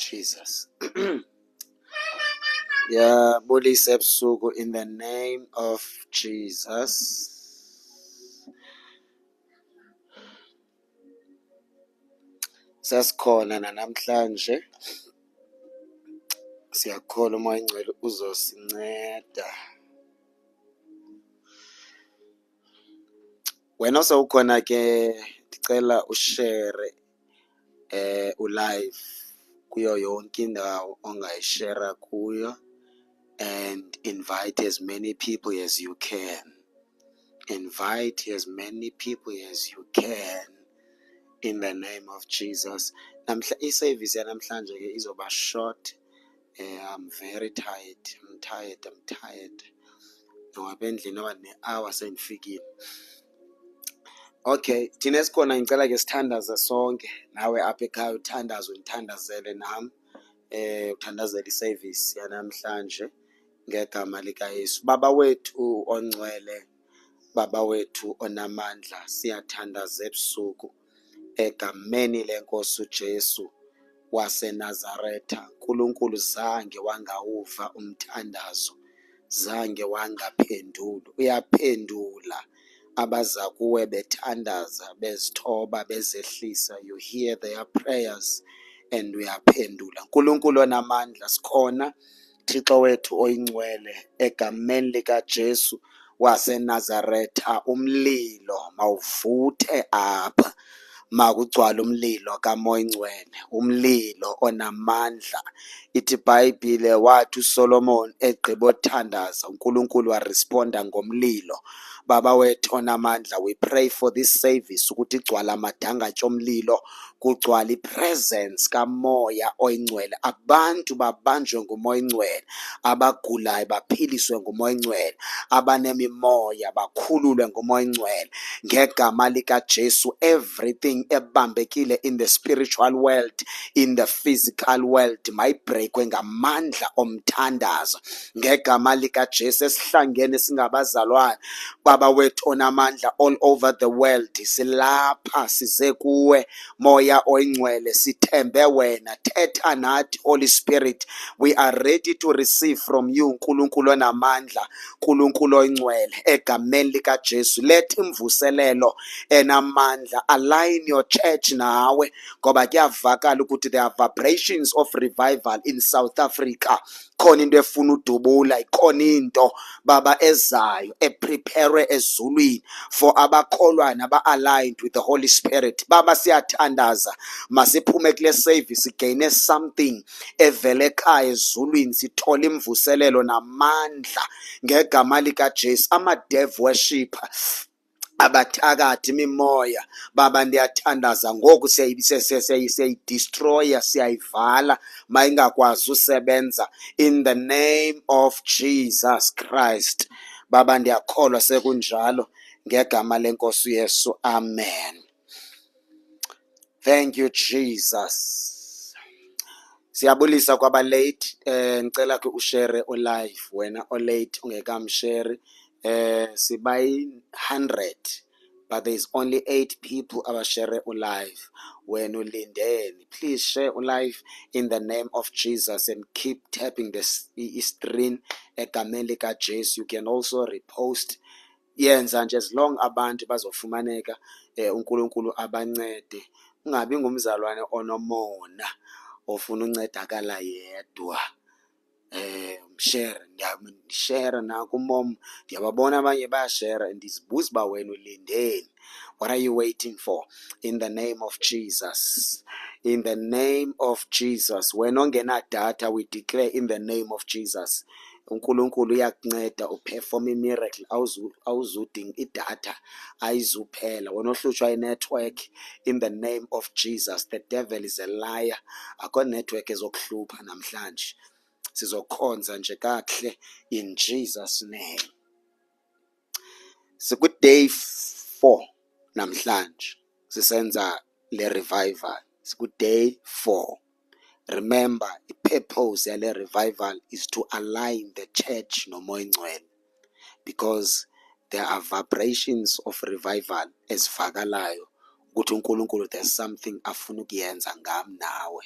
Jesus. Yabulisa ebusuku in the name of Jesus. Sesikhona namhlanje. Siyakholwa umoya ingcwele uzosinceda. Wena osawukhona ke ndicela ushare ulive kuyo yonke indawo ongayishare kuyo and invite as many people as you can. Invite as many people as you can in the name of Jesus. I-service yanamhlanje ke izoba short. I'm very tired. I'm tired. Ngoba endlini oba ne-hour sendifikile. Okay, thina esikhona ngicela ke sithandaze sonke. Nawe apha ekhaya uthandaze undithandazele nami. Uthandazele i-service yanamhlanje ngegama likaYesu. Baba wethu ongcwele, Baba wethu onamandla, siyathandaza ebusuku egameni lenkosi uJesu waseNazaretha. Nkulunkulu, zange wangawuva umthandazo, zange wangaphendula. Uyaphendula abaza kuwe bethandaza, bezithoba, bezehlisa. You hear their prayers and uyaphendula. Nkulunkulu onamandla, sikhona Thixo wethu oyingcwele egameni likaJesu waseNazaretha. Umlilo mawuvuthe apha, makugcwale umlilo kamoya ingcwele, umlilo onamandla. Ithi iBhayibhile wathi uSolomon egqibothandaza uNkulunkulu waresponda ngomlilo. Baba wethu onamandla, we pray for this service ukuthi igcwala amadangatya omlilo, kugcwala ipresence kamoya oyingcwele, abantu babanjwe ngumoya ingcwele, abagulayo baphiliswe ngumoya ingcwele, abanemimoya bakhululwe ngumoya ingcwele ngegama likaJesu. Everything ebambekile in the spiritual world, in the physical world, mayibreakwe ngamandla omthandazo ngegama likaJesu. Esihlangene singabazalwane, Baba wethu onamandla, all over the world, silapha size kuwe moya oyingcwele, sithembe wena. Thetha nathi Holy Spirit, we are ready to receive from you Nkulunkulu onamandla, Nkulunkulu oyingcwele egameni likaJesu. Let imvuselelo enamandla align your church nawe, ngoba kuyavakala ukuthi there are vibrations of revival in South Africa. Khona into efuna udubula, ikhona into Baba ezayo eprepare ezulwini for abakholwana aba-aligned with the Holy Spirit. Baba siyathandaza, masiphume kule service gain something evele ekhaya ezulwini, sithole imvuselelo namandla ngegama likaJesu. Ama-dev worshipper, abathakathi, imimoya, Baba ndiyathandaza ngoku siyayidestroya, siyayivala mayingakwazi usebenza in the name of Jesus Christ. Baba ndiyakholwa sekunjalo ngegama lenkosi uYesu, amen. Thank you Jesus. Siyabulisa kwaba late. Ngicela ke ushare olive. Wena olate ungekamshare, sibayi 100 but there is only 8 people abashare ulive. When ulindeni, please share ulive in the name of Jesus and keep tapping the screen egameni likaJesu. You can also repost. Yenza nje as long abantu bazofumaneka, uNkulunkulu abancede. Ungabi ngumzalwane onomona ofuna uncedakala yedwa. Share na kumom, ndiyababona abanye bayashare, ndizibuza uba wena ulindeni. What are you waiting for? In the name of Jesus, in the name of Jesus. Wena ongena data, we declare in the name of Jesus, uNkulunkulu uyakunceda uperform imiracle. Awuzudinga idatha, ayizuphela. Wena ohlutshwa inetwork, in the name of Jesus, the devil is a liar. Akho network ezokuhlupha namhlanje, sizokhonza nje kahle in Jesus name. Sikuday 4 namhlanje sisenza le revival. Sikuday 4. Remember, the purpose yale revival is to align the church nomoya ingcwele, because there are vibrations of revival ezivakalayo ukuthi uNkulunkulu there's something afuna ukuyenza ngami nawe.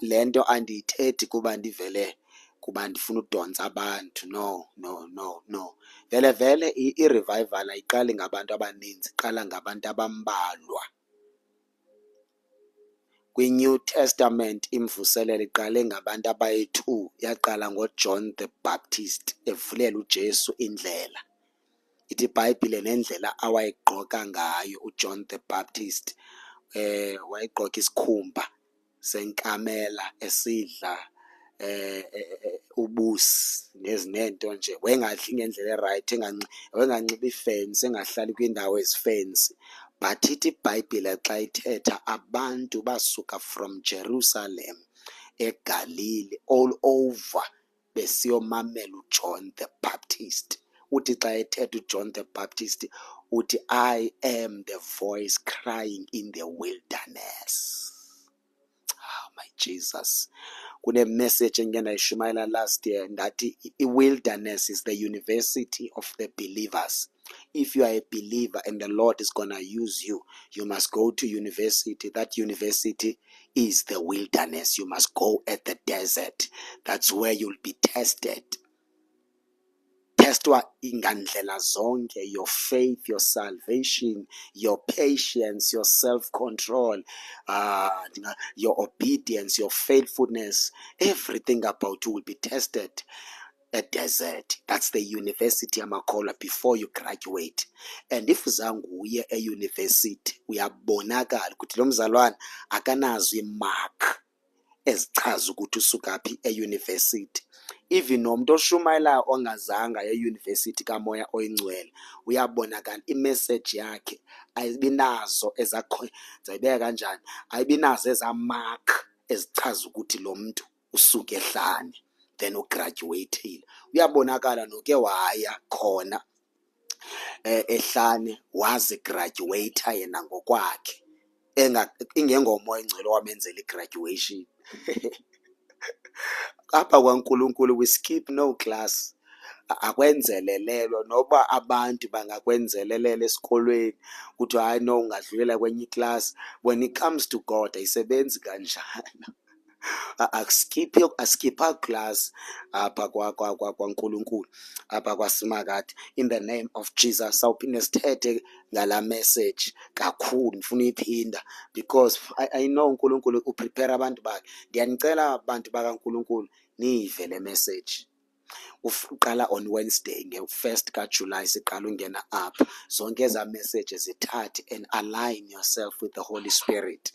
lento andiyithethi kuba ndivele kuba ndifuna udonsa abantu, no. Vele i-revival ayiqali ngabantu abaninzi, iqala ngabantu abambalwa. Kwi-New Testament imvuselelo iqale ngabantu abayi-2, yaqala ngoJohn the Baptist evulela uJesu indlela. Ithi iBhayibhile nendlela awayigqoka ngayo uJohn the Baptist, wayegqoka isikhumba senkamela esidla ubusi nezinento nje, wayengadli ngendlela erayithi, wayenganxibi ifensi, engahlali kwiindawo ezifensi. But ithi iBhayibhile xa ithetha abantu basuka from Jerusalem eGalili all over besiyomamela uJohn the Baptist. Uthi xa ethetha uJohn the Baptist uthi, I am the voice crying in the wilderness. Oh my Jesus. Kune message engike ndayishumayela last year ndathi i-wilderness is the university of the believers. If you are a believer and the Lord is going to use you, you must go to university. That university is the wilderness. You must go at the desert. That's where you'll be tested. Testwa ingandlela zonke, your faith, your salvation, your patience, your self-control, your obedience, your faithfulness, everything about you will be tested. A desert, that's the university amakholwa before you graduate. And if uzange uye e-university uyabonakala ukuthi lo mzalwane akanazo imark ezichaza ukuthi usuka phi e-university. Even nomuntu oshumayelayo ongazanga e-university kamoya oyingcwele uyabonakala imessage yakhe ayibinazo zayibeka kanjani, ayibinazo ezamark ezichaza ukuthi lo muntu usuka ehlane then ugraduateile. Uyabonakala noke waya khona ehlane wazi graduate yena ngokwakhe ingengomoya ingcwele wamenzela igraduation. Apha kwaNkulunkulu we skip no class. Akwenzelelelwa noba abantu bangakwenzelelela esikolweni ukuthi hayi no ungadlulela kwenye iclass. When it comes to God ayisebenzi kanjalo. Askipha class apha kwaNkulunkulu apha kwaSimakade. In the name of Jesus sawuphinde sithethe ngala message kakhulu, ngifuna uyiphinda because I know uNkulunkulu uprepare abantu bakhe. Ndiyanicela abantu bakaNkulunkulu niyive le message. Uqala on Wednesday nge-1st kaJuly siqala ungena apha. Zonke eza messages zithathe and align yourself with the Holy Spirit.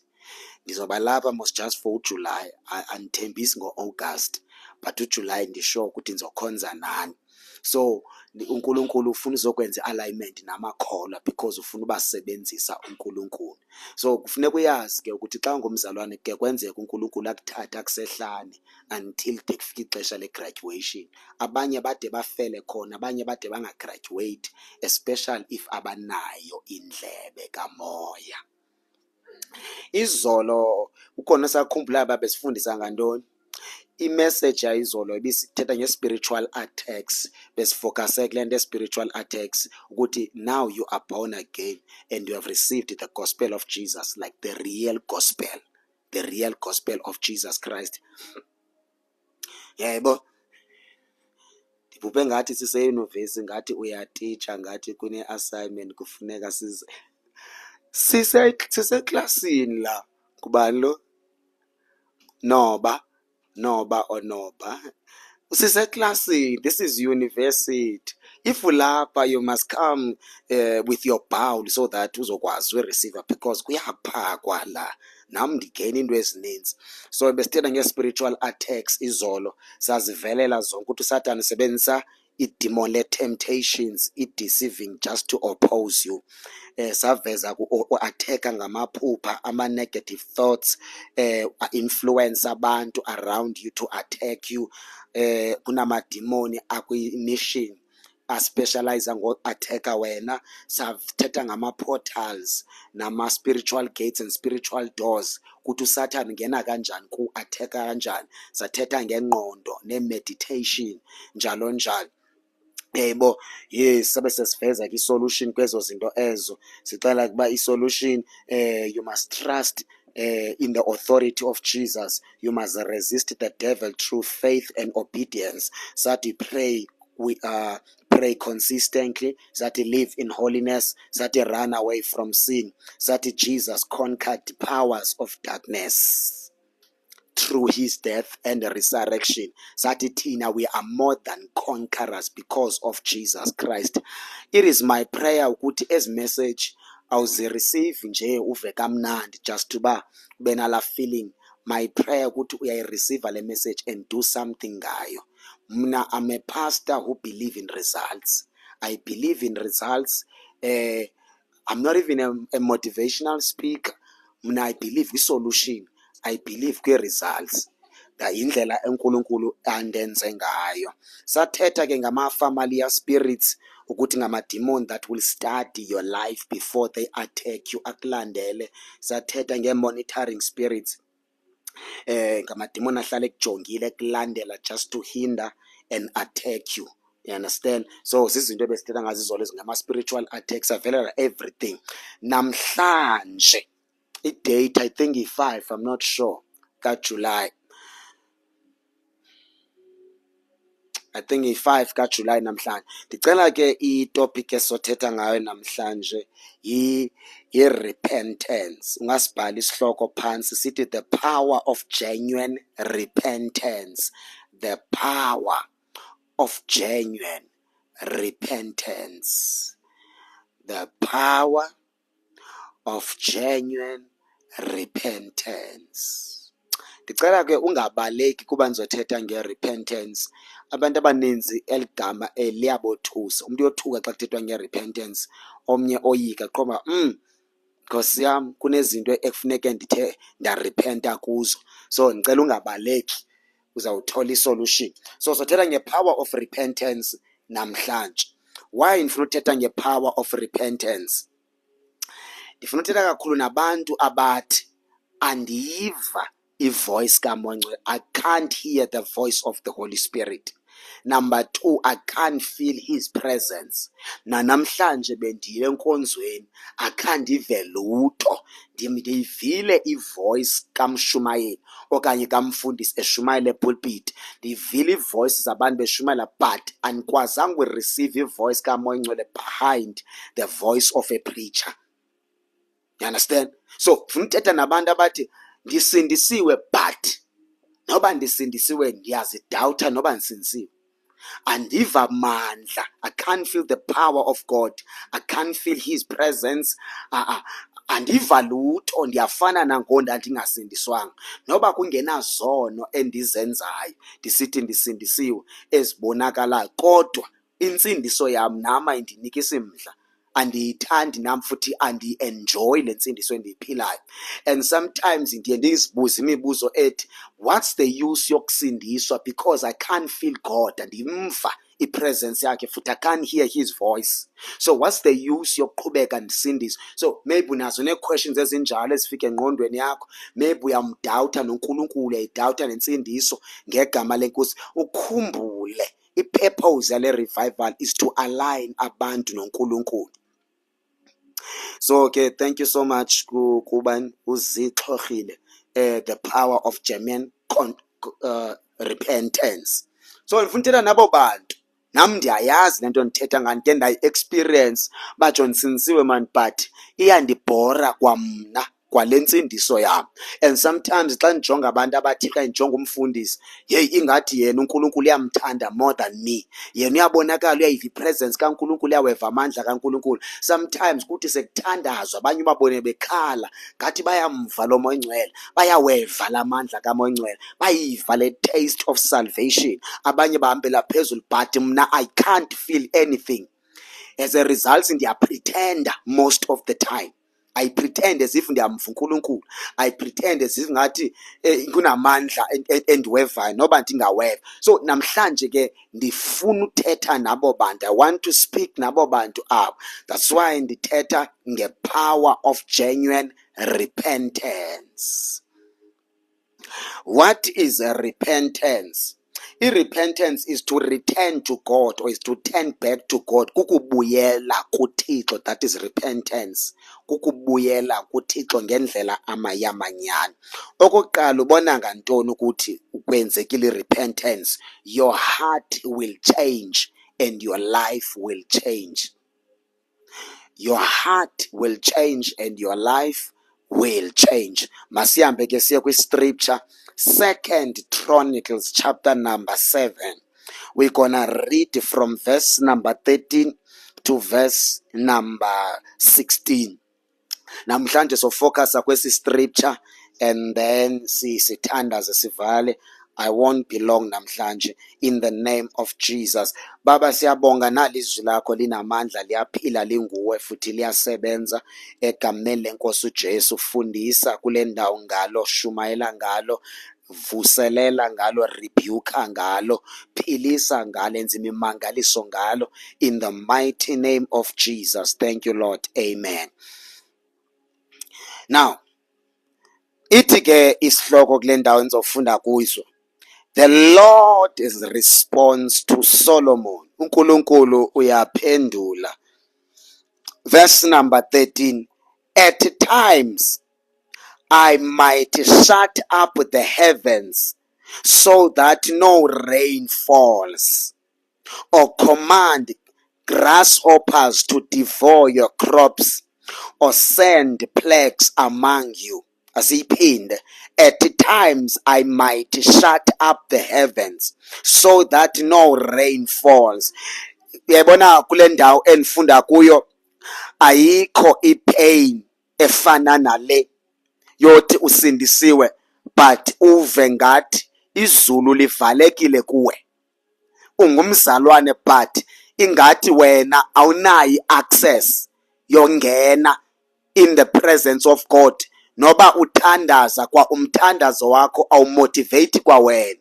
Ngizoba lapha mos just for uJuly, anithembisi ngo-August, but uJuly ndisho ukuthi nizokhonza nani. So uNkulunkulu ufuna uzokwenza alignment namakholwa because ufuna ubasebenzisa uNkulunkulu. So kufuneka uyazi ke ukuthi xa ngumzalwane ke kwenzeka uNkulunkulu akuthatha akusehlane until kufika ixesha le-graduation. Abanye bade bafele khona, abanye bade bangagraduate, especially if abanayo indlebe kamoya. Izolo ukhona sakhumbulayo babesifundisa ngantoni? I-message yayizolo ibisithetha nge-spiritual attacks, besifocuse kule nto spiritual attacks ukuthi now you are born again and you have received the gospel of Jesus, like the real gospel of Jesus Christ. Yebo, ndibhubhe ngathi siseyunivesi, ngathi uyatitsha, ngathi kune-assignment kufuneka siseklasini la. Kubani lo? Noba. Siseklasini. This is university. If ulapha you must come with your bowl so that uzokwazi ureceive because kuyaphakwa la. Nami ndigena into ezininzi. So besithetha nge-spiritual attacks izolo, sazivelela zonke ukuthi uSathane usebenzisa i-demon temptations, i-deceiving just to oppose you. Saveza ku-attack ngamaphupha, ama-negative thoughts, influence abantu around you to attack you. Kunamadimoni akwi-mission aspecialize ngo-attacka wena. Sathetha ngama-portals nama-spiritual gates and spiritual doors ukuthi uSathane ngena kanjani, ku-attacka kanjani. Sathetha ngengqondo ne-meditation njalo njalo. Yebo, yes, sabe sesiveza ke isolution kwezo zinto ezo. Sicela kuba isolution you must trust in the authority of Jesus. You must resist the devil through faith and obedience. That you pray, pray consistently, that you live in holiness, that you run away from sin, that Jesus conquered the powers of darkness through his death and resurrection. Sathi thina we are more than conquerors because of Jesus Christ. It is my prayer ukuthi ezi message awuzireceive nje uve kamnandi just to ba ube nala feeling. My prayer ukuthi uyayireceive le message and do something ngayo. Mna I'm a pastor who believe in results. I believe in results. I'm not even a motivational speaker. Mna I believe i-solution. I believe kwi-results. Indlela enkulunkulu andenze ngayo. Sathetha ke ngama-familiar spirits ukuthi ngama-demon that will study your life before they attack you, akulandele. Sathetha nge-monitoring spirits, ngamademon ahlala ekujongile ekulandela just to hinder and attack you. You understand? So zizinto ebesithetha ngazo izolo ngama-spiritual attacks avelela everything. Namhlanje i-date I think i-5, I'm not sure, kaJuly. I think i-5 kaJuly namhlanje. Ndicela ke i-topic esothetha ngayo namhlanje yi-repentance. Ungasibhala isihloko phansi sithi the power of genuine repentance. The power of genuine repentance. The power of genuine repentance. Ndicela ke ungabaleki kuba ndizothetha nge-repentance. Abantu abaninzi eligama liyabothusa. Umuntu uyothuka xa kuthethwa nge-repentance, omnye oyika qoba Nkosi yam kunezinto ekufuneke ndithe ndarepenta kuzo. So ndicela ungabaleki, uzawuthola i-solution. So sothetha nge-power of repentance namhlanje. Why ndifuna uthetha nge-power of repentance? Ndifuna uthetha kakhulu nabantu abathi andiyiva i-voice kaMoya. I can't hear the voice of the Holy Spirit. Number 2, I can't feel his presence. Namhlanje bendile enkonzweni akhandive lutho. Ndiyivile i-voice kamshumayeli okanye kamfundisi eshumayela epulpit. Ndivile i-voice zabantu beshumayela but andikwazanga ureceive i-voice kaMoya Ngcwele behind the voice of a preacher. You understand? So funa uthetha nabantu abathi ndisindisiwe but noba ndisindisiwe ndiyazidawutha noba ndisindisiwe. Andiva mandla. I can't feel the power of God. I can't feel his presence. Andiva lutho, ndiyafana nangonda ndingasindiswanga. Noba kungenazono endizenzayo ndisithi ndisindisiwe ezibonakalayo, kodwa insindiso yam nam ayindinika isimdla. Andiyithandi nam futhi andi-enjoy le nsindiso endiyiphilayo. And sometimes ndiye ndizibuze imibuzo ethi what's the use yokusindiswa because I can't feel God, andimva i-presence yakhe futhi I can't hear his voice. So what's the use yokuqhubeka ndisindiswa? So maybe unazo nee-questions ezinjalo ezifika engqondweni yakho. Maybe uyamdawutha noNkulunkulu, uyayidawutha nensindiso ngegama lenkosi. Ukhumbule i-purpose yale revival is to align abantu noNkulunkulu. So okay, thank you so much kuban uzixhokhile the power of genuine repentance. So ndifuna uthetha nabo bantu. Nam ndiyayazi lento ndithetha ngayo, ke ndayi-experience batsho ndisindisiwe man, but iyandibhora kwamna kwale nsindiso yam. And sometimes xa ndijonga abantu abathi xa ndijonga umfundisi, yeyi ingathi yena uNkulunkulu uyamthanda more than me. Yena uyabonakala, uyayiva i-presence kaNkulunkulu, uyaweva amandla kaNkulunkulu. Sometimes kuthi sekuthandazwa abanye ubabone bekhala ngathi bayamva lo Moya Ngcwele, bayaweva la mandla kaMoya Ngcwele, bayiva le taste of salvation. Abanye bahambela phezulu but mna I can't feel anything. As a result ndiyapretenda most of the time. I pretend as if ndiyamva uNkulunkulu. I pretend as if ngathi kunamandla endiwevayo noba ndingaweva. So namhlanje ke ndifuna uthetha nabo bantu. I want to speak nabo bantu abo. That's why ndithetha nge-power of genuine repentance. What is a repentance? I-repentance is to return to God, or is to turn back to God. Kukubuyela kuThixo, that is repentance. Kukubuyela kuThixo ngendlela amayamanyani. Okokuqala, ubona ngantoni ukuthi kwenzekile i-repentance? Your heart will change and your life will change. Your heart will change and your life will change. Masihambe ke siye kwi-scripture, 2 Chronicles chapter number 7. We're gonna read from verse number 13 to verse number 16. Namhlanje so focus kwesi scripture and then sithandaze sivale. I won't be long namhlanje, in the name of Jesus. Baba, siyabonga nalizwi lakho linamandla, liyaphila, linguwe futhi liyasebenza. Egameni lenkosi uJesu, fundisa kule ndawo ngalo, shumayela ngalo, vuselela ngalo, rebuke ngalo, philisa ngalo, enza imimangaliso ngalo, in the mighty name of Jesus. Thank you, Lord. Amen. Now, ithi ke isihloko kule ndawo engizofunda kuyo, the Lord's response to Solomon. uNkulunkulu uyaphendula. Verse number 13. At times I might shut up the heavens so that no rain falls, or command grasshoppers to devour your crops, or send plagues among you. Asiphinde, at times I might shut up the heavens so that no rain falls. Uyabona kule ndawo endifunda kuyo, ayikho ipain efana nale yothi usindisiwe but uve ngathi izulu livalekile kuwe. Ungumzalwane but ingathi wena awunayi access yongena in the presence of God, noba uthandaza kwa umthandazo wakho awumotivate kwa wena,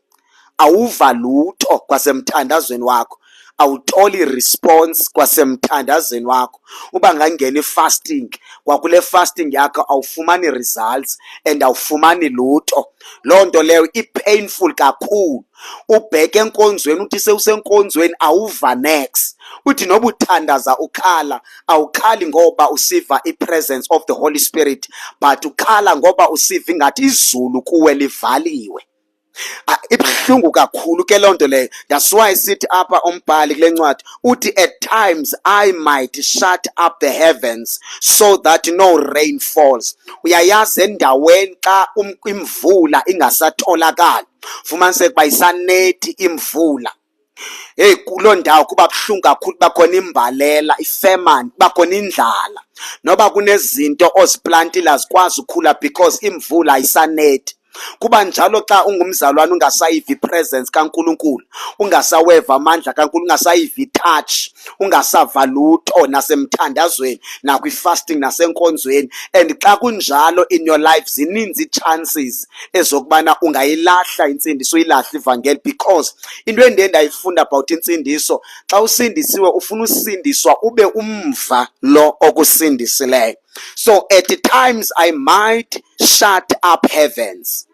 awuva lutho kwasemthandazweni wakho, awutholi response kwasemthandazweni wakho. Uba ngangena i-fasting, kwakule fasting yakho awufumani results and awufumani lutho. Loo nto leyo i-painful kakhulu. Ubheke enkonzweni, uthi sewusenkonzweni awuva next. Uthi noba uthandaza ukhala, awukhali ngoba usiva i-presence of the Holy Spirit, but ukhala ngoba usiva ingathi izulu kuwe livaliwe. Ibhlungu kakhulu ke loo nto leyo. That's why sithi apha umbhali kule ncwadi uthi, at times I might shut up the heavens so that no rain falls. Uyayazi endaweni xa imvula ingasatholakali, fumaniseke uba isanethi imvula, hey, kuloo ndawo kuba buhlungu kakhulu, bakhona imbalela, ifemani, bakhona indlala, noba kunezinto oziplantile azikwazi ukhula because imvula ayisanethi. Kuba njalo xa ungumzalwane ungasayiva ipresence kaNkulunkulu, ungasaweva amandla kaNkulunkulu, ungasayiva itouch, ungasava lutho nasemthandazweni, nakwifasting nasenkonzweni. And xa kunjalo in your life zininzi chances ezokubana ungayilahla insindiso, uyilahla ivangeli, because into endiye ndayifunda about insindiso, xa usindisiwe ufuna usindiswa ube umva lo okusindisileyo. So at times I might shut up heavens.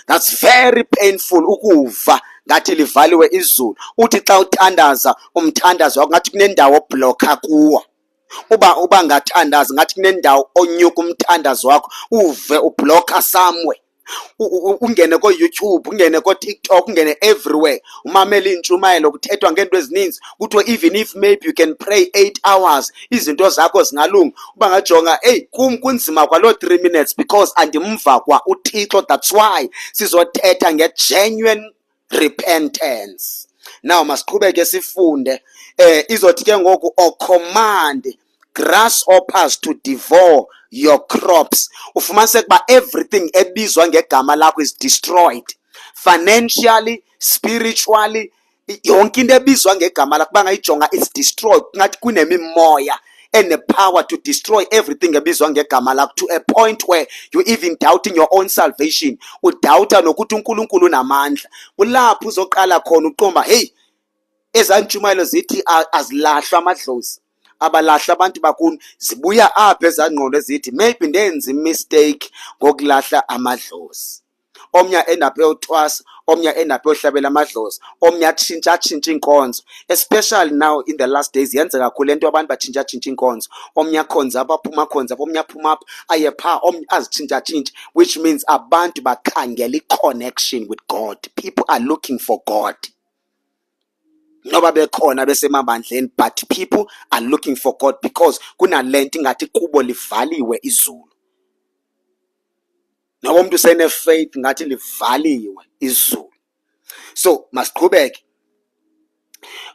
That's very painful ukuva ngathi livaliwe izulu. Uthi xa uthandaza umthandazo wakho ngathi kunendawo oblocka kuwo. Uba ngathandaza ngathi kunendawo onyuka umthandazo wakho, uve ublocka somewhere. Ungene ko-YouTube, ungene ko-TikTok, ungene everywhere, umamele intshumayelo, kuthethwa ngento ezininzi, kuthiwa even if maybe you can pray 8 hours izinto zakho zingalunga. Uba ngajonga, hey, kunzima kwaloo 3 minutes because andimva kwa uThixo. That's why sizothetha nge-genuine repentance. Now masiqhubeke sifunde. Izothi ke ngoku, or command grasshoppers to devour your crops. Ufumaniseke uba everything ebizwa ngegama lakho is destroyed, financially, spiritually, yonke into ebizwa ngegama lakho bangayijonga is destroyed. Ngathi kunemimoya ene-power to destroy everything ebizwa ngegama lakho, to a point where you even doubting your own salvation, udawuta nokuthi uNkulunkulu unamandla. Kulapho uzoqala khona uqomba, hey, ezaa ntshumayelo zithi azilahlwa amadlozi, abalahla abantu bakuni, zibuya apha ezaa ngqondo ezithi maybe ndenza imistake ngokulahla amadlozi. omnye end up eyothwasa, omnye end up eyohlabela amadlozi, omnye atshintsha inkonzo. Especially now in the last days yenzeka kakhulu lento abantu batshintsha inkonzo, omnye akhonza apha aphuma akhonza apha, omnye aphuma apha aye phaa, omnye azitshintsha, which means abantu bakhangela i-connection with God. People are looking for God. Noba bekhona besemabandleni, but people are looking for God because kunalento ingathi kubo livaliwe izulu. Noba umuntu sene-faith ngathi livaliwe izulu. So masiqhubeke.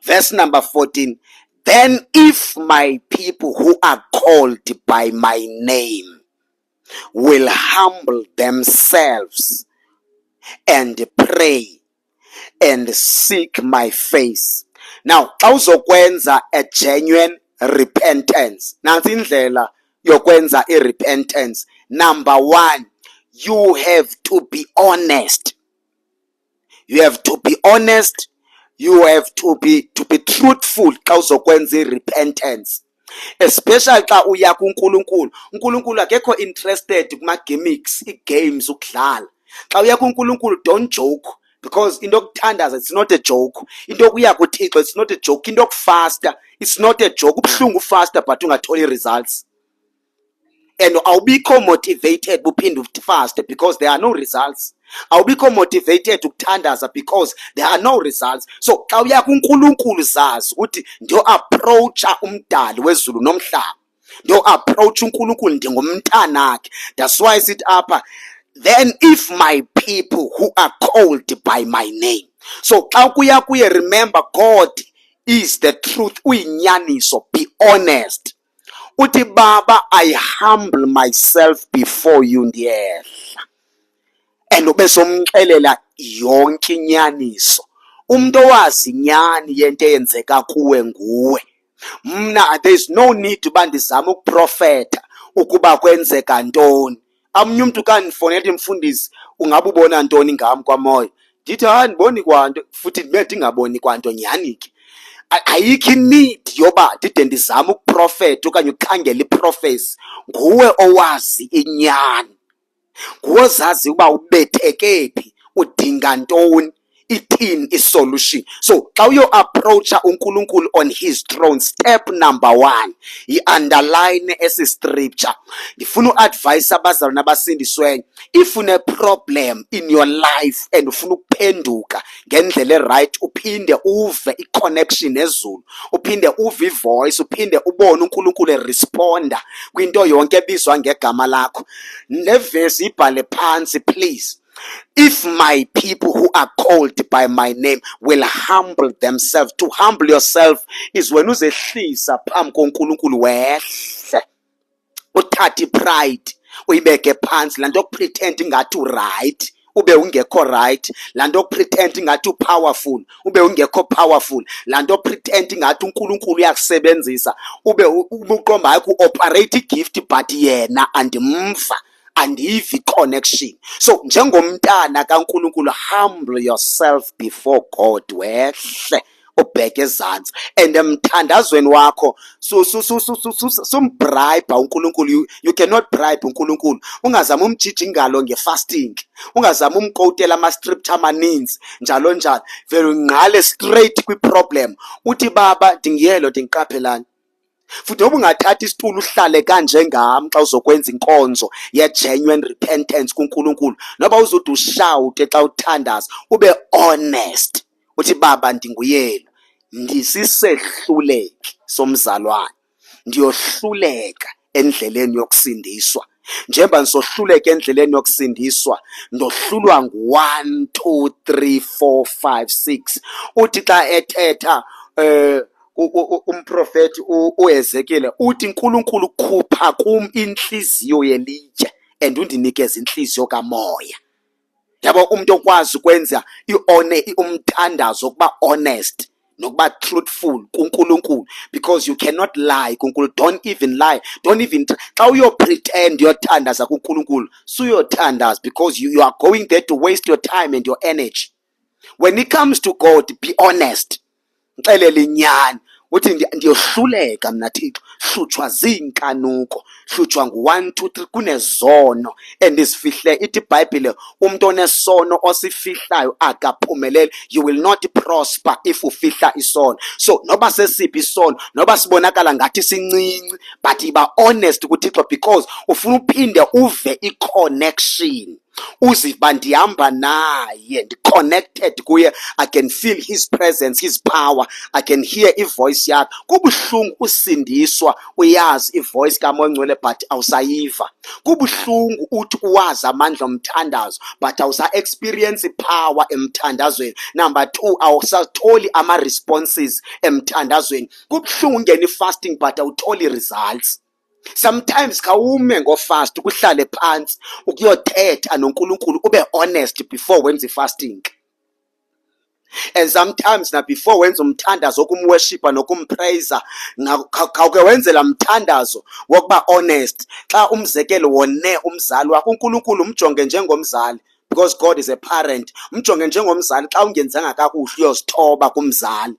Verse number 14. Then if my people who are called by my name will humble themselves and pray and seek my face. Now, xa uzokwenza a genuine repentance, nansi indlela yokwenza i-repentance. Number one, you have to be honest. You have to be honest. You have to be truthful xa uzokwenza i-repentance. Especially xa uya kuNkulunkulu. uNkulunkulu akekho interested kuma-gimmicks, i-games ukudlala. Xa uya kuNkulunkulu, don't joke. Because into yokuthandaza, it's not a joke. Into yokuya kuThixo, it's not a joke. Into yokufasta, it's not a joke. Kubuhlungu ufasta but ungatholi results. And awubikho motivated uphinde ufaste because there are no results. Awubikho motivated ukuthandaza because there are no results. So xa uya kuNkulunkulu zazi ukuthi ndio-approacha umdali wezulu nomhlaba, ndio-approach uNkulunkulu ndingumntanakhe. That's why I sit apha. Then if my people who are called by my name. So xa kuya kuye, remember God is the truth, uyinyaniso. Be honest. Uthi Baba, I humble myself before you ndiyehla. And ube somxelela yonke inyaniso. Umuntu owazi inyani yento eyenzeka kuwe nguwe. Mna there's no need uba ndizama ukuprofeta ukuba kwenzeka ntoni. Amnye umuntu kandifonela mfundisi, ungabe ubona ntoni ngami kwamoya? Ndithi ndiboni kwanto, futhi ndibe ndingaboni kwanto nyani ke. Ayikho need yoba ndide ndizama ukuprofeta okanye ukukhangela iprofesi. Nguwe owazi inyani, nguwe ozazi uba ubetheke phi, udinga ntoni, ithini isolution. So xa uyo-approacha uNkulunkulu on his throne, step number one, yi-underline esi scripture. Ndifuna u-advise abazalwane abasindisweyo, if une problem in your life and ufuna ukuphenduka ngendlela e-right, uphinde uve i-connection nezulu, uphinde uve i-voice, uphinde ubone uNkulunkulu eresponda kwinto yonke ebizwa ngegama lakho, le verse ibhale phansi please. If my people who are called by my name will humble themselves. To humble yourself is when uzehlisa phambi koNkulunkulu wehle, uthathe pride uyibeke phansi, laa nto yokupretend ingathi right ube ungekho right, laa nto yokupretend ingathi powerful ube ungekho powerful, laa nto yokupretend ingathi uNkulunkulu uyakusebenzisa ube uqomba hayi ku-operate igift but yena andimva, andiyivi connection. So njengomntana kaNkulunkulu, humble yourself before God, wehle ubheke ezantsi, and emthandazweni wakho sumbribe uNkulunkulu. You cannot bribe uNkulunkulu. Ungazama umjija ingalo nge-fasting, ungazama umkotela ama-scripture amaninzi njalo njalo, vele ungqale straight kwi-problem. Uthi Baba ndingiyelo ndingiqaphelani. Futhi noba ungathatha isitulo uhlale kanje ngami xa uzokwenza inkonzo ye-genuine repentance kuNkulunkulu, noba uzothi ushawute xa uthandaza, ube honest. Uthi Baba ndinguyelo, ndisisehluleki somzalwane, ndiyohluleka endleleni yokusindiswa. Njengoba ndisohluleka endleleni yokusindiswa, ndohlulwa ngu-1, 2, 3, 4, 5, 6. Uthi xa ethetha umprofeti uEzekiel uthi uNkulunkulu khupha kum inhliziyo yelitye and undinikeze inhliziyo kamoya. Yabo umuntu okwazi ukwenza umthandazo okuba honest nokuba truthful kuNkulunkulu, because you cannot lie kuNkulunkulu. Don't even lie, don't even xa uyopretend yothandaza kuNkulunkulu, suyothandaza because you are going there to waste your time and your energy. When it comes to God, be honest. Ngixelele inyani, uthi ndiyohluleka mna Thixo, hlutshwa ziinkanuko, hlutshwa ngu-1 2 3 kunezono endizifihle. Ithi iBhayibhile umuntu onesono osifihlayo akaphumeleli. You will not prosper if ufihla isono. So noba sesiphi isono, noba sibonakala ngathi sincinci, but iba honest kuThixo because ufuna uphinde uve i-connection. Uziva ndihamba naye, ndi-connected kuye. I can feel his presence, his power. I can hear ivoice yakhe. Kubuhlungu usindiswa uyazi ivoice kaMoya Ongcwele but awusayiva. Kubuhlungu uthi uwazi amandla omthandazo but awusa-experience power emthandazweni. Number 2, awusatholi ama-responses emthandazweni. Kubuhlungu ungena i-fasting but awutholi results. Sometimes khawume ngofast kuhlale phansi ukuyothetha noNkulunkulu, ube honest before wenza ifasting. And sometimes na before wenza umthandazo wokumworshipa nokumpraiser, khawuke wenze la mthandazo wokuba honest. Xa umzekelo wone umzali wakho, uNkulunkulu umjonge njengomzali because God is a parent. Umjonge njengomzali, xa ungenzanga kakuhle uyozithoba kumzali.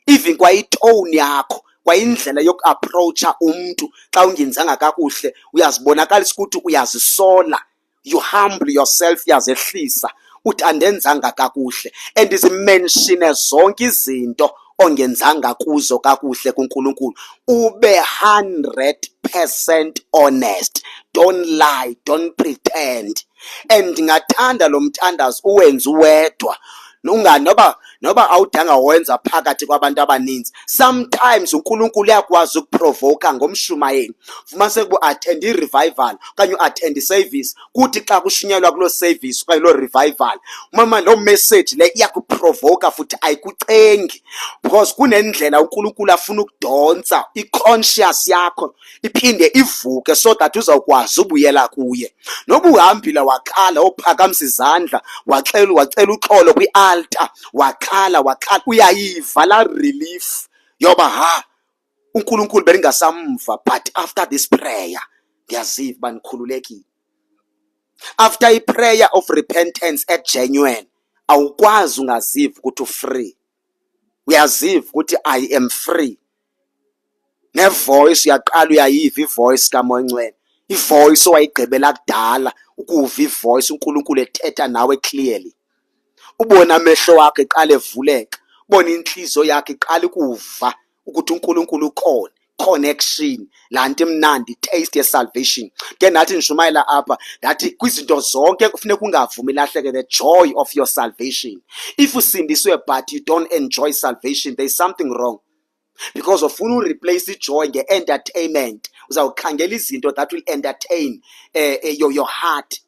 Even kwayitone yakho, kwayindlela yoku-approacha umntu xa ungenzanga kakuhle, uyazibonakalisa ukuthi uyazisola. You humble yourself, uyazehlisa uthi andenzanga kakuhle, and zimenshine zonke izinto ongenzanga kuzo kakuhle kuNkulunkulu. Ube 100% honest. Don't lie, don't pretend. And ndingathanda lo mthandazo uwenze uwedwa. Noba awudanga wenza phakathi kwabantu abaninzi. Sometimes uNkulunkulu uyakwazi ukuprovoka ngomshumayeli. Vuma sekubu-attend i-revival okanye u-attend i-service, kuthi xa kushunyelwa kuloo service okanye loo revival, mama loo message le iyakuprovoka futhi ayikucengi because kunendlela uNkulunkulu afuna ukudonsa i-conscious yakho iphinde ivuke so that uzawukwazi ubuyela kuye. Noba uhambile wakhala uphakamisa izandla wacela uxolo kwi-altar, wakhala uyayiva la relief yoba uNkulunkulu bendingasamva, but after this prayer ndiyaziva uba ndikhululekile. After i-prayer of repentance genuine, awukwazi ungaziva ukuthi u-free. Uyaziva ukuthi I am free. Nevoice uyaqala uyayiva ivoice kaMoya Ongcwele, ivoice owayigqibela kudala ukuva ivoice uNkulunkulu ethetha nawe clearly. Ubona amehlo wakhe eqala evuleka, ubona inhliziyo yakhe iqala ukuva ukuthi uNkulunkulu ukhona. Connection, laa nto imnandi, taste ye-salvation. Ke nathi nishumayela apha ndathi kwizinto zonke kufuneka ungavumi lahleke the joy of your salvation. If usindiswe but you don't enjoy salvation, there is something wrong. Because ufuna ureplace ijoy nge-entertainment, uzawukhangela izinto that will entertain your heart.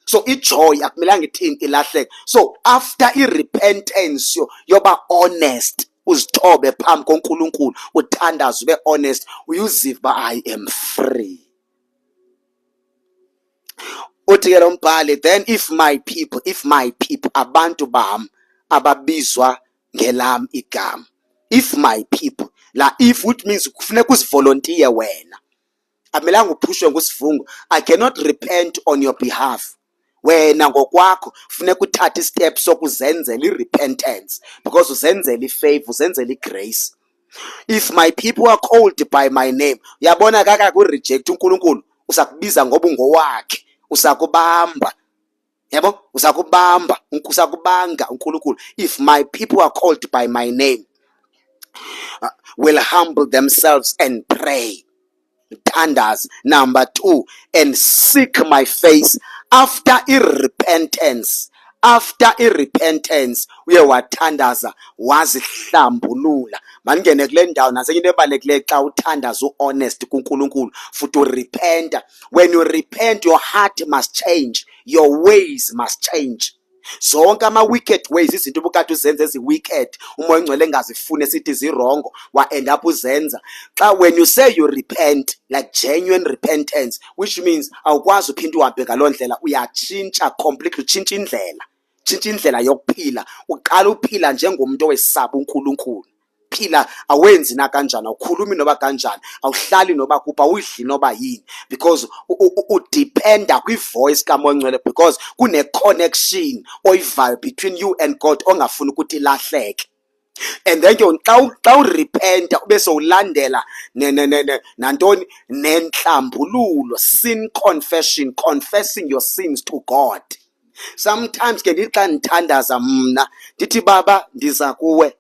So ijoy akumelanga ithini ilahleke. So after i-repentance yoba honest, uzithobe phambi koNkulunkulu, uthandaze ube honest, uyiziva uba I am free. Uthi ke lo mbhali, then if my people, abantu bam ababizwa ngelam igama. If my people, la if which means kufuneka uzivolontiye wena. Akumelanga uphushwe ngusivungu. I cannot repent on your behalf. Wena ngokwakho funeka uthathe i-step sokuzenzela i-repentance because uzenzela i-favor, uzenzela i-grace. If my people are called by my name, uyabona kaka ku-reject uNkulunkulu, usakubiza ngoba ungowakhe, usakubamba. Yabo, usakubanga uNkulunkulu. If my people are called by my name, will humble themselves and pray. Thandaza. Number 2, and seek my face. After repentance, uye wathandaza wazihlambulula. Mandingene kule ndawo nasenye into ebalulekileyo xa uthandaza u-honest kuNkulunkulu futhi urepenta. When you repent, your heart must change, your ways must change. Zonke ama-wicked ways, izinto ubukade uzenza ezi-wicked uMoya Ongcwele engazifuni esithi zirongo, wa-end up uzenza. When you say you repent, like genuine repentance, which means awukwazi uphinde uhambe ngaloo ndlela, uyatshintsha completely, utshintsha indlela yokuphila. Uqala uphila njengomuntu owesaba uNkulunkulu. Phila awenzi na kanjani, awukhulumi noba kanjani, awuhlali noba kuphi, awudli noba yini, because udependa kwi-voice kaMoya Ongcwele, because kune-connection oyivayo between you and God ongafuni ukuthi ilahleke. And then ke xa urepenta ube sowulandela nantoni nenhlambululo, sin confession, confessing your sins to God. Sometimes ke ndithi xa ndithandaza mna ndithi Baba ndiza kuwe,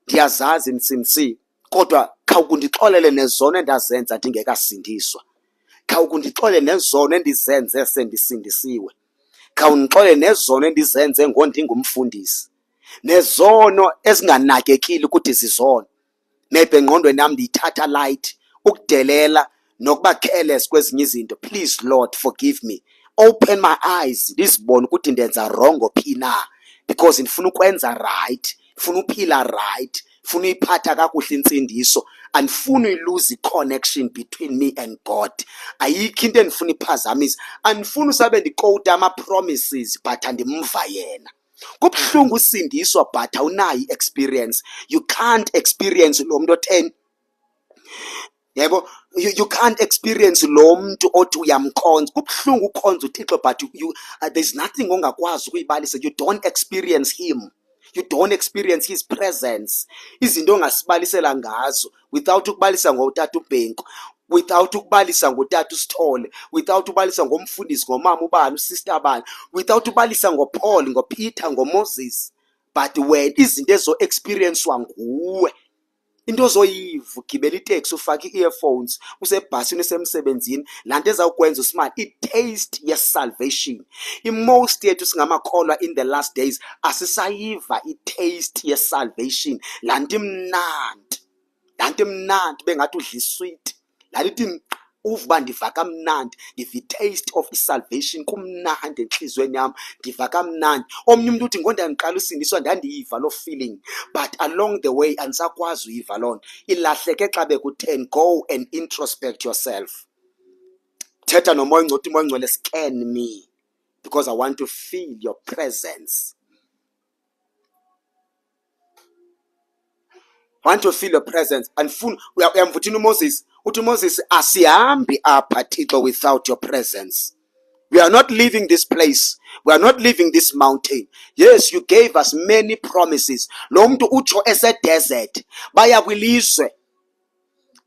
ndiyazazi ndisinsini, kodwa khawukundixolele nezono endazenza ndingekasindiswa, khawukundixolele nezono endizenze sendisindisiwe, khawundixolele nezono endizenze ngondingumfundisi, nezono ezinganakekile ukuthi zizono. Maybe engqondweni yami ndiyithatha light, ukudelela nokuba careless kwezinye izinto. Please Lord, forgive me. Open my eyes ndizibone ukuthi ndenza wrong phi na, because ndifuna ukwenza right, ndifuna uphila right, ndifuna uyiphatha kakuhle intsindiso, andifuni uyilose i-connection between me and God. Ayikho into endifuna iphazamisa, andifuni usabe ndikowuta ama-promises but andimva yena. Kubuhlungu usindiswa but awunayo i-experience. You can't experience lo muntu otheni, yebo, you can't experience lo muntu othi uyamkhonza. Kubuhlungu ukhonza uThixo but there's nothing ongakwazi ukuyibalisa. You don't experience him, you don't experience his presence. Izinto ongasibalisela ngazo without ukubalisa ngotata uBhenku, without ukubalisa ngotata uSithole, without ukubalisa ngomfundisi ngomama ubani usister bani, without ukubalisa ngoPaul, ngoPeter, ngoMoses. But when izinto ezo-experiencewa nguwe, into ozoyiva ugibela iteksi ufake i-earphones usebhasini usemsebenzini, laa nto ezawukwenza usimali, i-taste yes-salvation. I-most yethu singamakholwa in the last days asisayiva i-taste yes-salvation. Laa nto imnandi, laa nto imnandi bengathi udla iswiti, laa nto uva ndiva kamnandi, ndiva i-taste of i-salvation, kumnandi entliziyweni yam, ndiva kamnandi. Omnye umuntu uthi ngondandiqala usindiswa ndandiyiva loo feeling, but along the way andisakwazi uyiva loo nto. Ilahleke xa bekutheni. Go and introspect yourself. Thetha nomoya ongcwele, umoya ongcwele scan me because I want to feel your presence. I want to feel your presence. And uyamvuthini uMoses, uthi uMoses, asihambi apha Thixo without your presence. We are not leaving this place. We are not leaving this mountain. Yes, you gave us many promises. Lo muntu utsho ese-desert, baya kwilizwe,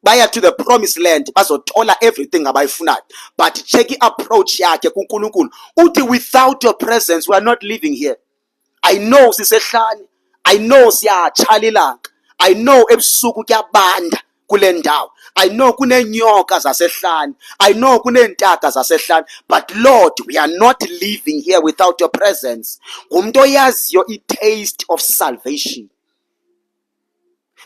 baya to the promised land, bazothola everything abayifunayo. But check i-approach yakhe kuNkulunkulu. Uthi without your presence, we are not living here. I know sisehlane, I know siyatshala ilanga, I know ebusuku kuyabanda kule ndawo, I know kunenyoka zasehlane, I know kuneentaka zasehlane, but Lord, we are not living here without your presence. Ngumuntu oyaziyo i-taste of salvation.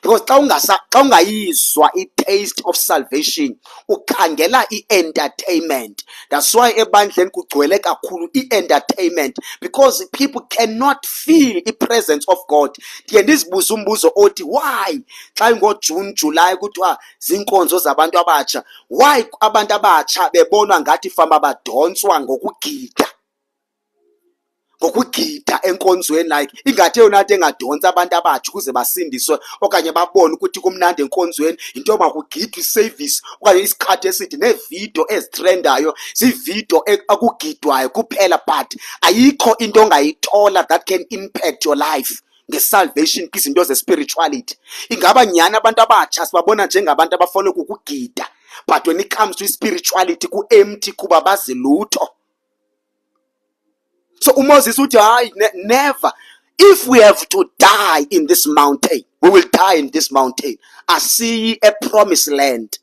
Because xa ungayizwa i-taste of salvation, ukhangela i-entertainment. That's why ebandleni kugcwele kakhulu i-entertainment, because people cannot feel the presence of God. Ndiye ndizibuza umbuzo othi, why xa ingoJune July kuthiwa zinkonzo zabantu abatsha, why abantu abatsha bebonwa ngathi fama badonswa ngokugida, ngokugida enkonzweni, like ingathi eyona nto engadonsa abantu abatsha ukuze basindiswe okanye babone ukuthi kumnandi enkonzweni into yoba kugidwa iservice okanye isikhathi esithi neevidiyo ezitrendayo ziividiyo akugidwayo kuphela, but ayikho into ongayithola that can impact your life nge-salvation kwizinto ze-spirituality. Ingaba nyhani abantu abatsha sibabona njengabantu abafuna kukugida, but when it comes to spirituality ku-empty kuba bazi lutho. So uMoses uthi hayi, never. If we have to die in this mountain, we will die in this mountain. Asiyi a promised land.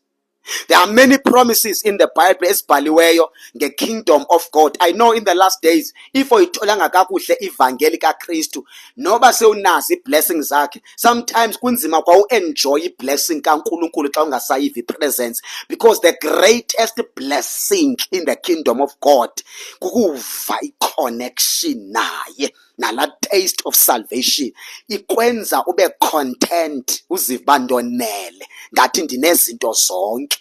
There are many promises in the Bible esibhaliweyo nge kingdom of God. I know in the last days, if uyitholanga kakuhle ivangeli kaKristu, noba sewunazi i-blessings zakhe, sometimes kunzima kwa u-enjoy i-blessing kaNkulunkulu xa ungasayivi i-presence, because the greatest blessing in the kingdom of God kukuva i-connection naye, nala taste of salvation. Ikwenza ube content, uzibandonele ngathi ndinezinto zonke.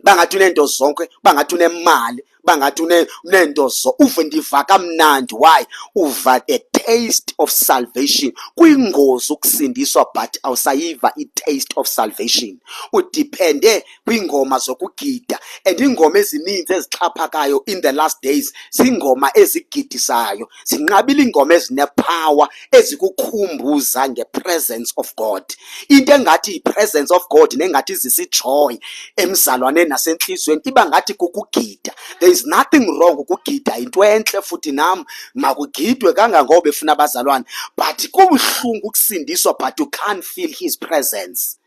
Bangathi unento zonke, bangathi unemali, bangathi unento uve ndiva kamnandi. Why? Uva the taste of salvation. Kwingozi ukusindiswa but awusayiva i-taste of salvation. Udipende kwingoma zokugida, and ingoma ezininzi ezixhaphakayo in the last days zingoma ezigidisayo. Zinqabile ingoma ezinepower ezikukhumbuza ngepresence of God. Into engathi yi-presence of God nengathi zisijoy emzalwaneni nasenhlizweni iba ngathi kukugida. There is nothing wrong ukugida, into enhle futhi nam makugidwe kangangoba befuna abazalwane, but kubuhlungu ukusindiswa but you can't feel his presence.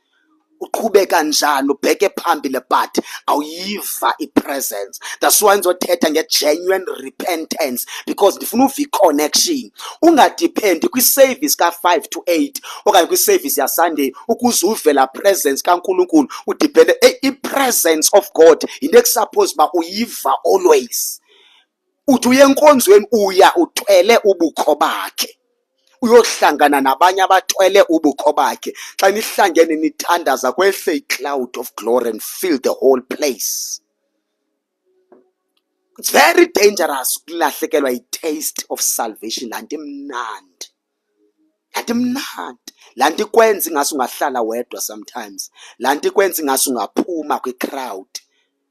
Uqhubeka njani ubheke phambili but awuyiva ipresence. That's why ngizothetha nge-genuine repentance, because ndifuna uva i-connection. Ungadipendi kwi-service ka-5 to 8 okanye kwi-service yaSunday ukuze uve la presence kaNkulunkulu. Udipende i-presence of God yinto ekusuppose uba uyiva always. Uthi uye enkonzweni uya uthwele ubukho bakhe, uyohlangana nabanye abathwele ubukho bakhe. Xa nihlangene nithandaza kwehle i-cloud of glory and fill the whole place. It's very dangerous ukulahlekelwa i-taste of salvation. Lanti mnandi, lanti mnandi, lanti kwenza ingase ungahlala wedwa sometimes, lanti kwenza ingase ungaphuma kwi-crowd,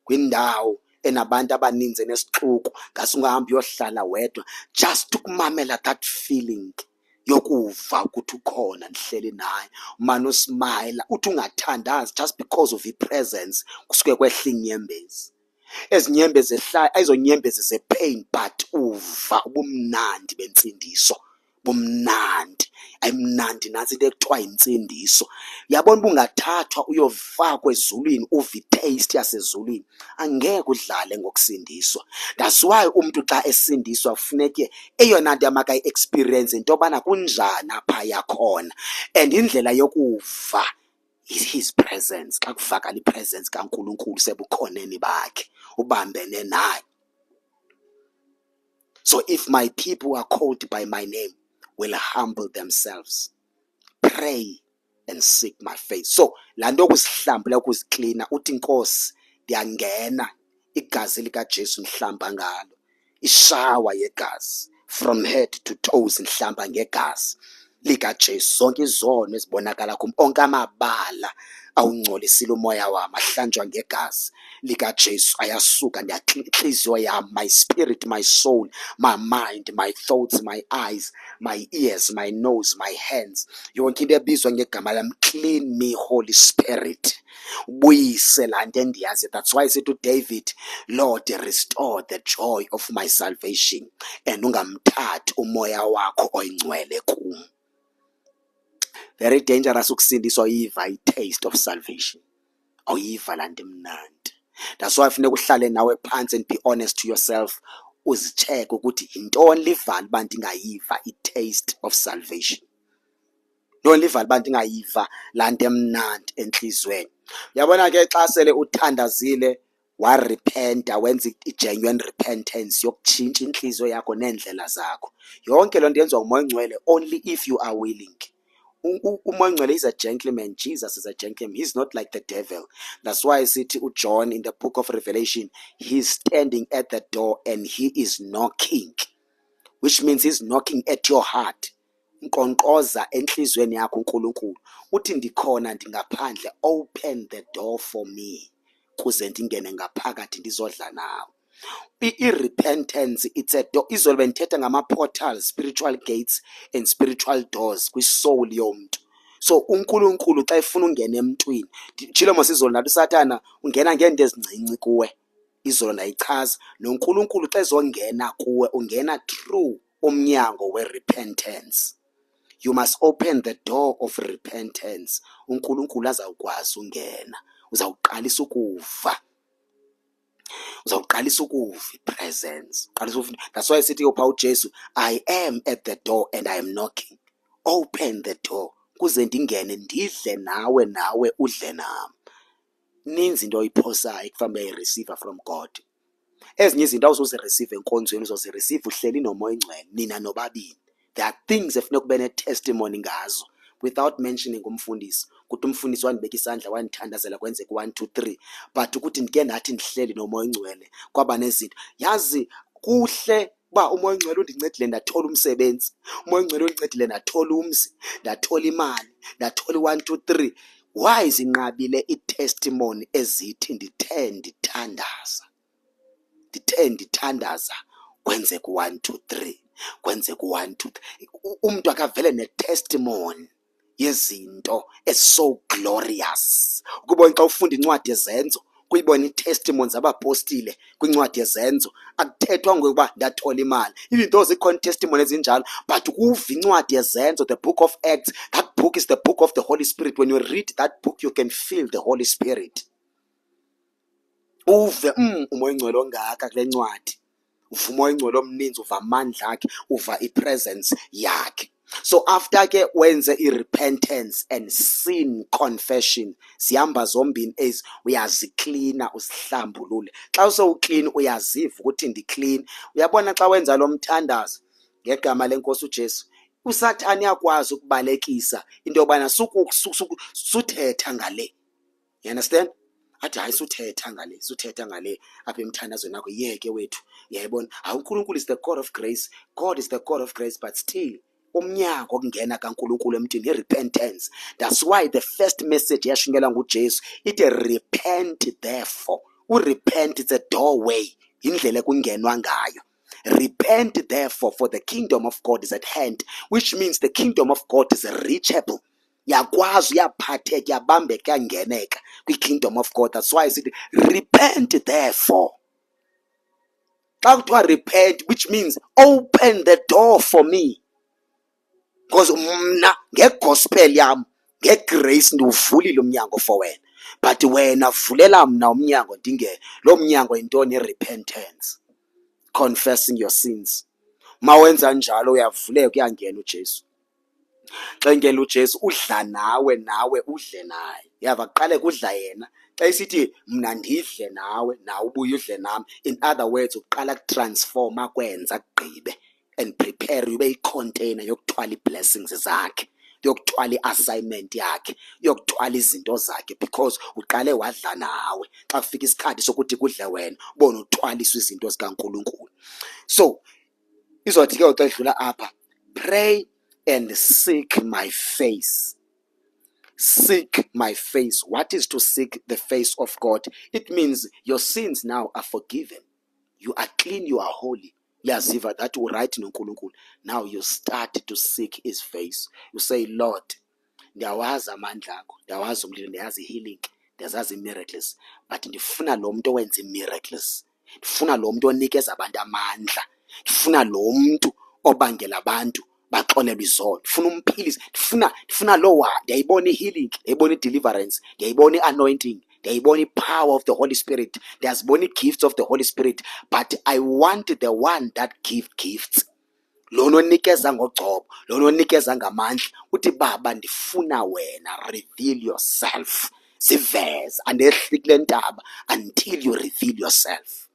kwindawo enabantu abaninzi nesixuku, ngase ungahambi uyohlala wedwa just ukumamela that feeling yokuva ukuthi ukhona nihleli naye, umane usmayila, uthi ungathandazi just because of i-presence kusuke kwehla inyembezi. Ezinyembezi ayizonyembezi ze-pain but uva ubumnandi bensindiso. Bumnandi, ayimnandi nansi into ekuthiwa yinsindiso. Yabona bungathathwa uyofakwa ezulwini uva i-taste yasezulwini, angeke udlale ngokusindiswa. That's why umuntu xa esindiswa kufuneke eyona nto amakayi-experience into yobana kunjani apha yakhona, and indlela yokuva his presence. Xa kuvakala i-presence kaNkulunkulu sebukhoneni bakhe ubambene naye. So if my people are called by my name will humble themselves, pray and seek my face. So laa nto yokuzihlambula ukuziklina, uthi Nkosi ndiyangena, igazi likaJesu ndihlamba ngalo, ishawa yegazi from head to toes ndihlamba ngegazi likaJesu. Zonke izono ezibonakala kum, onke amabala awungcolisile umoya wami ahlanjwa ngegazi likaJesu, ayasuka. Inhliziyo yami, my spirit, my soul, my mind, my thoughts, my eyes, my ears, my nose, my hands, yonke into ebizwa ngegama lami, clean me Holy Spirit, buyise laa nto endiyazi. That's why I said to David, Lord, restore the joy of my salvation, and ungamthathi umoya wakho oyingcwele kum. Very dangerous ukusindiswa uyiva i-taste of salvation, awuyiva laa nto imnandi. That's why funeka uhlale nawe phansi and be honest to yourself, uzicheke ukuthi yintoni livalo uba ndingayiva i-taste of salvation, yintoni livalo uba ndingayiva laa nto emnandi entliziyweni. Uyabona ke xa sele uthandazile warepenta, wenza i-genuine repentance yokutshintsha inhliziyo yakho neendlela zakho, yonke loo nto yenziwa ngumoya ongcwele only if you are willing. Umoya ongcwele is a gentleman. Jesus is a gentleman. He's not like the devil. That's why I see John in the book of Revelation, he's standing at the door and he is knocking, which means he's knocking at your heart. Nkonkoza enhlizweni yakho uNkulunkulu, uthi ndikhona ndingaphandle, open the door for me kuze ndingene ngaphakathi ndizodla nawe. I-repentance it's a door. Izolo bendithetha ngama-portals, spiritual gates and spiritual doors kwi-soul yomntu. So uNkulunkulu xa efuna ungena emntwini, nditshilo mos izolo nathi uSathana ungena ngeento ezincinci kuwe, izolo ndayichaza. NoNkulunkulu xa ezongena kuwe ungena through umnyango we-repentance. You must open the door of repentance. uNkulunkulu azawukwazi ungena, uzawuqalisa ukuva, uzawuqalisa ukuva i-presence. That's why I said to you, Jesu, I am at the door and I am knocking. Open the door kuze ndingene ndidle nawe, nawe udle nami. Ninzi into oyiphosayo ekufanele uyireceive from God. Ezinye izinto awuzozireceive enkonzweni, uzozireceive uhleli nomoya ongcwele, nina nobabini. There are things efuneka ube ne-testimony ngazo without mentioning umfundisi, ukuthi umfundisi wandibeka isandla wandithandazela kwenzeka 1 2 3, but ukuthi ndike nathi ndihleli nomoya ongcwele kwaba nezinto. Yazi kuhle uba umoya ongcwele undincedile ndathola umsebenzi, umoya ongcwele undincedile ndathola umzi, ndathola imali, ndathola i-1 2 3. Why zinqabile i-testimony ezithi ndithe ndithandaza kwenzeka u-1 2 3, kwenzeka u-1 2 3. Umntu akavele ne-testimony yezinto so glorious. Ukubona xa ufunda incwadi yezenzo, kuyibona i-testimony zabapostile kwincwadi yezenzo, akuthethwa ngokuba ndathola imali. Even though zikhona testimony ezinjalo, but ukuva incwadi yezenzo, the book of Acts, that book is the book of the Holy Spirit. When you read that book, you can feel the Holy Spirit. Uve umoya ongcwele ongaka kule ncwadi, uva umoya ongcwele omninzi, uva amandla akhe, uva i-presence yakhe. So after ke wenze i-repentance and sin confession, zihamba zombini ezi, uyaziklina usihlambulule. Xa usowuklini uyaziva ukuthi ndiclean. Uyabona xa wenza lo mthandazo ngegama lenkosi uJesu, usathane uyakwazi ukubalekisa into yobana suthetha ngale. You understand? Athi hayi suthetha ngale apha emthandazweni akho, yeke wethu. Yayibona uNkulunkulu is the God of grace. God is the God of grace, but still umnyango okungena kaNkulunkulu emntwini i-repentance. That's why the first message yashunyelwa nguJesu ithi repent therefore. Urepent is a doorway, indlela ekungenwa ngayo. Repent therefore, for the kingdom of God is at hand, which means the kingdom of God is reachable. Yakwazi, uyaphatheka, yabambeka, yangeneka kwi-kingdom of God. That's why I said repent therefore. Xa kuthiwa repent, which means open the door for me. Because mna ngegospel yam, ngegrace ndiwuvulile umnyango for wena, but wena vulela mna umnyango ndingene. Lo mnyango yintoni? I-repentance, confessing your sins. Ma wenza njalo uyavuleka, uyangena uJesu. Xa ingena uJesu udla nawe, nawe udle naye. Yava kuqale kudla yena. Xa isithi mna ndidle nawe, nawe ubuye udle nami. In other words, uqala kutransforma, kwenza kugqibe and prepare ube yi-container yokuthwala i-blessings zakhe, yokuthwala i-assignment yakhe, yokuthwala izinto zakhe, because uqale wadla nawe. Xa kufika isikhathi sokuthi kudle wena, ubone uthwaliswa izinto zikaNkulunkulu. So izothi ke xa idlula apha, pray and seek my face. Seek my face. What is to seek the face of God? It means your sins now are forgiven. You are clean, you are holy. Uyaziva that right noNkulunkulu. Now you start to seek his face. You say, Lord, ndiyawazi amandla akho, ndiyawazi umlilo, ndiyazi healing, ndiyazazi miracles, but ndifuna lo muntu owenza miracles. Ndifuna lo muntu onikeza abantu amandla. Ndifuna lo muntu obangela abantu baxolelwe izono. Ndifuna umphilisi. Ndifuna lo ndiyayibona i-healing, ndiyayibona i-deliverance, ndiyayibona i-anointing, ndiyayibona i-power of the Holy Spirit, ndiyazibona i-gifts of the Holy Spirit, but I want the one that gives gifts. Lona onikeza ngogcobo, lona onikeza ngamandla. Uthi Baba ndifuna wena, reveal yourself. Siveze andehli kule ntaba until you reveal yourself.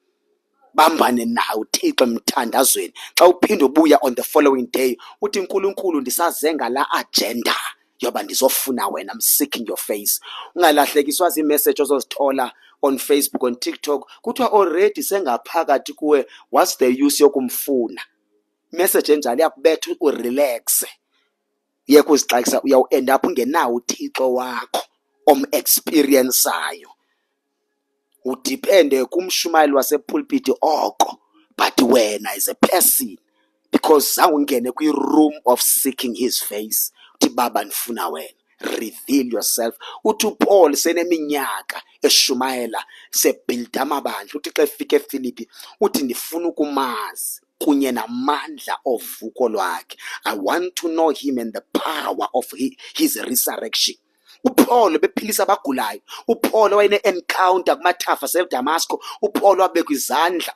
Bambane nawe Thixo emthandazweni. Xa uphinda ubuya on the following day, uthi Nkulunkulu ndisaze ngala agenda yoba ndizofuna wena. I'm seeking your face. Ungalahlekiswa zii-message ozozithola on Facebook, on TikTok, kuthiwa already sengaphakathi kuwe, what's the use yokumfuna? Message enjalo yakubetha urelaxe, yeke uzixakisa, uyawuend up ungenawo uThixo wakho om-experienceayo. Udepende kumshumayeli wasepulpiti oko, but wena as a person, because zange ungene kwi-room of seeking his face. Uthi Baba ndifuna wena, reveal yourself. Uthi uPaul seneminyaka eshumayela, sebhilda amabandla, uthi xa efika eFilipi uthi ndifuna ukumazi kunye namandla ovuko lwakhe. I want to know him and the power of his resurrection. uPaul bephilisa abagulayo. uPaul wayene-encounter kumathafa aseDamasco. uPaul wabekwa izandla,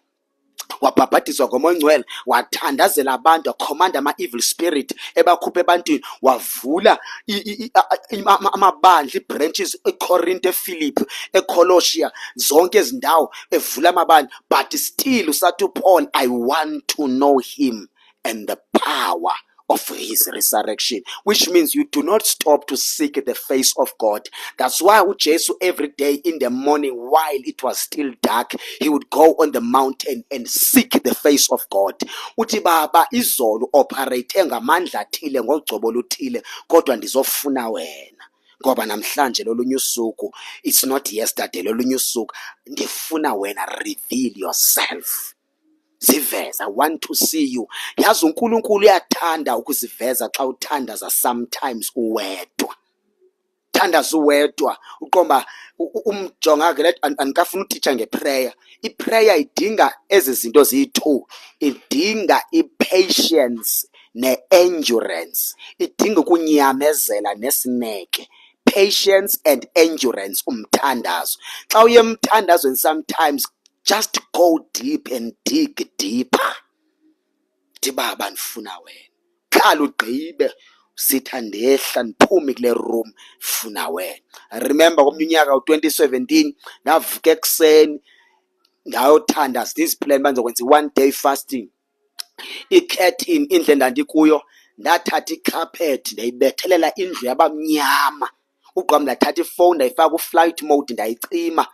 wabhabhadiswa ngomoya ongcwele, wathandazela abantu, wakhomanda ama-evil spirit ebakhupha ebantwini, wavula amabandla, ii-branches eCorinthe, ePhilippi, eColossians, zonke ezi ndawo evula amabandla. But still usathi uPaul, I want to know him and the power of his resurrection, which means you do not stop to seek the face of God. That's why Jesus every day in the morning while it was still dark, he would go on the mountain and seek the face of God. Uthi baba izolo operate ngamandla athile ngogcobo oluthile kodwa ndizofuna wena. Ngoba namhlanje lolunye usuku, it's not yesterday, lolunye usuku ndifuna wena, reveal yourself. Ziveza, I want to see you. Yazi uNkulunkulu uyathanda ukuziveza xa uthandaza sometimes uwedwa. Thandaza uwedwa uqomba umjonga ke andikafuna utitsha ngeprayer. Iprayer idinga ezi zinto ziyi-2. Idinga i-patience ne-endurance. Idinga ukunyamezela nesineke. Patience and endurance umthandazo. Xa uye emthandazweni sometimes just go deep and dig deeper. Thi baba ndifuna wena. Khala ugqibe usitha ndehla ndiphume kule room funa wena. I remember komnye unyaka u-2017 ndavuka ekuseni ndayothandaza this plan bandizokwenza i-1 day fasting. I-curtain indlu endandikuyo ndathatha icarpet ndayibethelela indlu yabamnyama. Ugqama ndathatha ifowuni ndayifaka ku-flight mode ndayicima.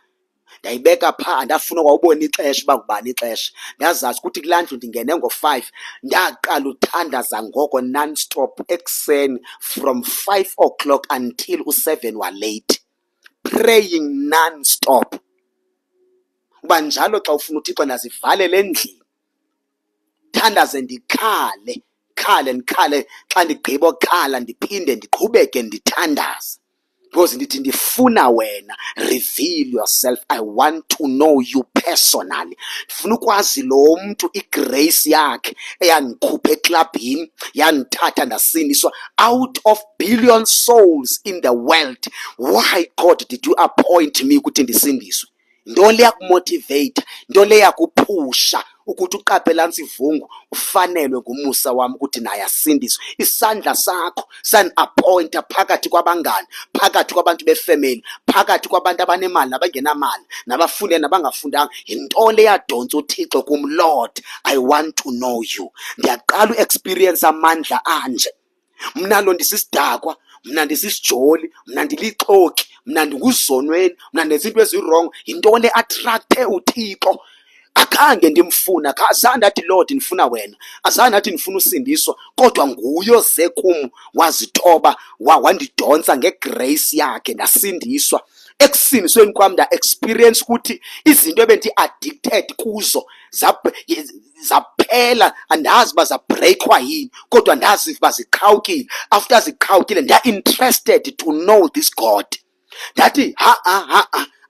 Ndayibeka phaa andafuna kwawubona ixesha uba ngubani ixesha. Ndazazi ukuthi kulaa ndlu ndingene ngo-5. Ndaqala uthandaza ngoko non-stop ekuseni from 5 o'clock until u-7 walate. Praying non-stop. Uba njalo xa ufuna uThixo ndazivalele endlini. Thandaze ndikhale, ndikhale xa ndigqiba okhala ndiphinde ndiqhubeke ndithandaza. Because ndithi ndifuna wena, reveal yourself. I want to know you personally. Ndifuna ukwazi lo mntu igrace yakhe eyandikhupha eklabhini yandithatha ndasindiswa out of billion souls in the world. Why God did you appoint me ukuthi ndisindiswe? Into le yakumotivate, into le yakuphusha ukuthi uqaphela nsivungu ufanelwe ngumusa wami ukuthi naye asindiswe. Isandla sakho san-appointa phakathi kwabangani, phakathi kwabantu befamily, phakathi kwabantu abanemali nabangenamali, nabafunde nabangafundanga. Into le yadonsa uThixo kum, Lord, I want to know you. Ndiyaqala u-experience amandla anje. Mna lo ndisisidakwa, mna ndisisijoli, mna ndilixoki, mna ndinguzonweni, mna ndenza into ezirong. Into le attracte uThixo. Akhange ndimfuna, azange ndathi Lord ndifuna wena, azange ndathi ndifuna usindiswa, kodwa nguye oze kum wazithoba wandidonsa ngegrace yakhe ndasindiswa. Ekusindisweni kwam nda-experience ukuthi izinto ebendi-addicted kuzo zaphela, andazi uba zabreyikhwa yini, kodwa ndazi uba ziqhawukile. After ziqhawukile nda-interested to know this God. Ndathi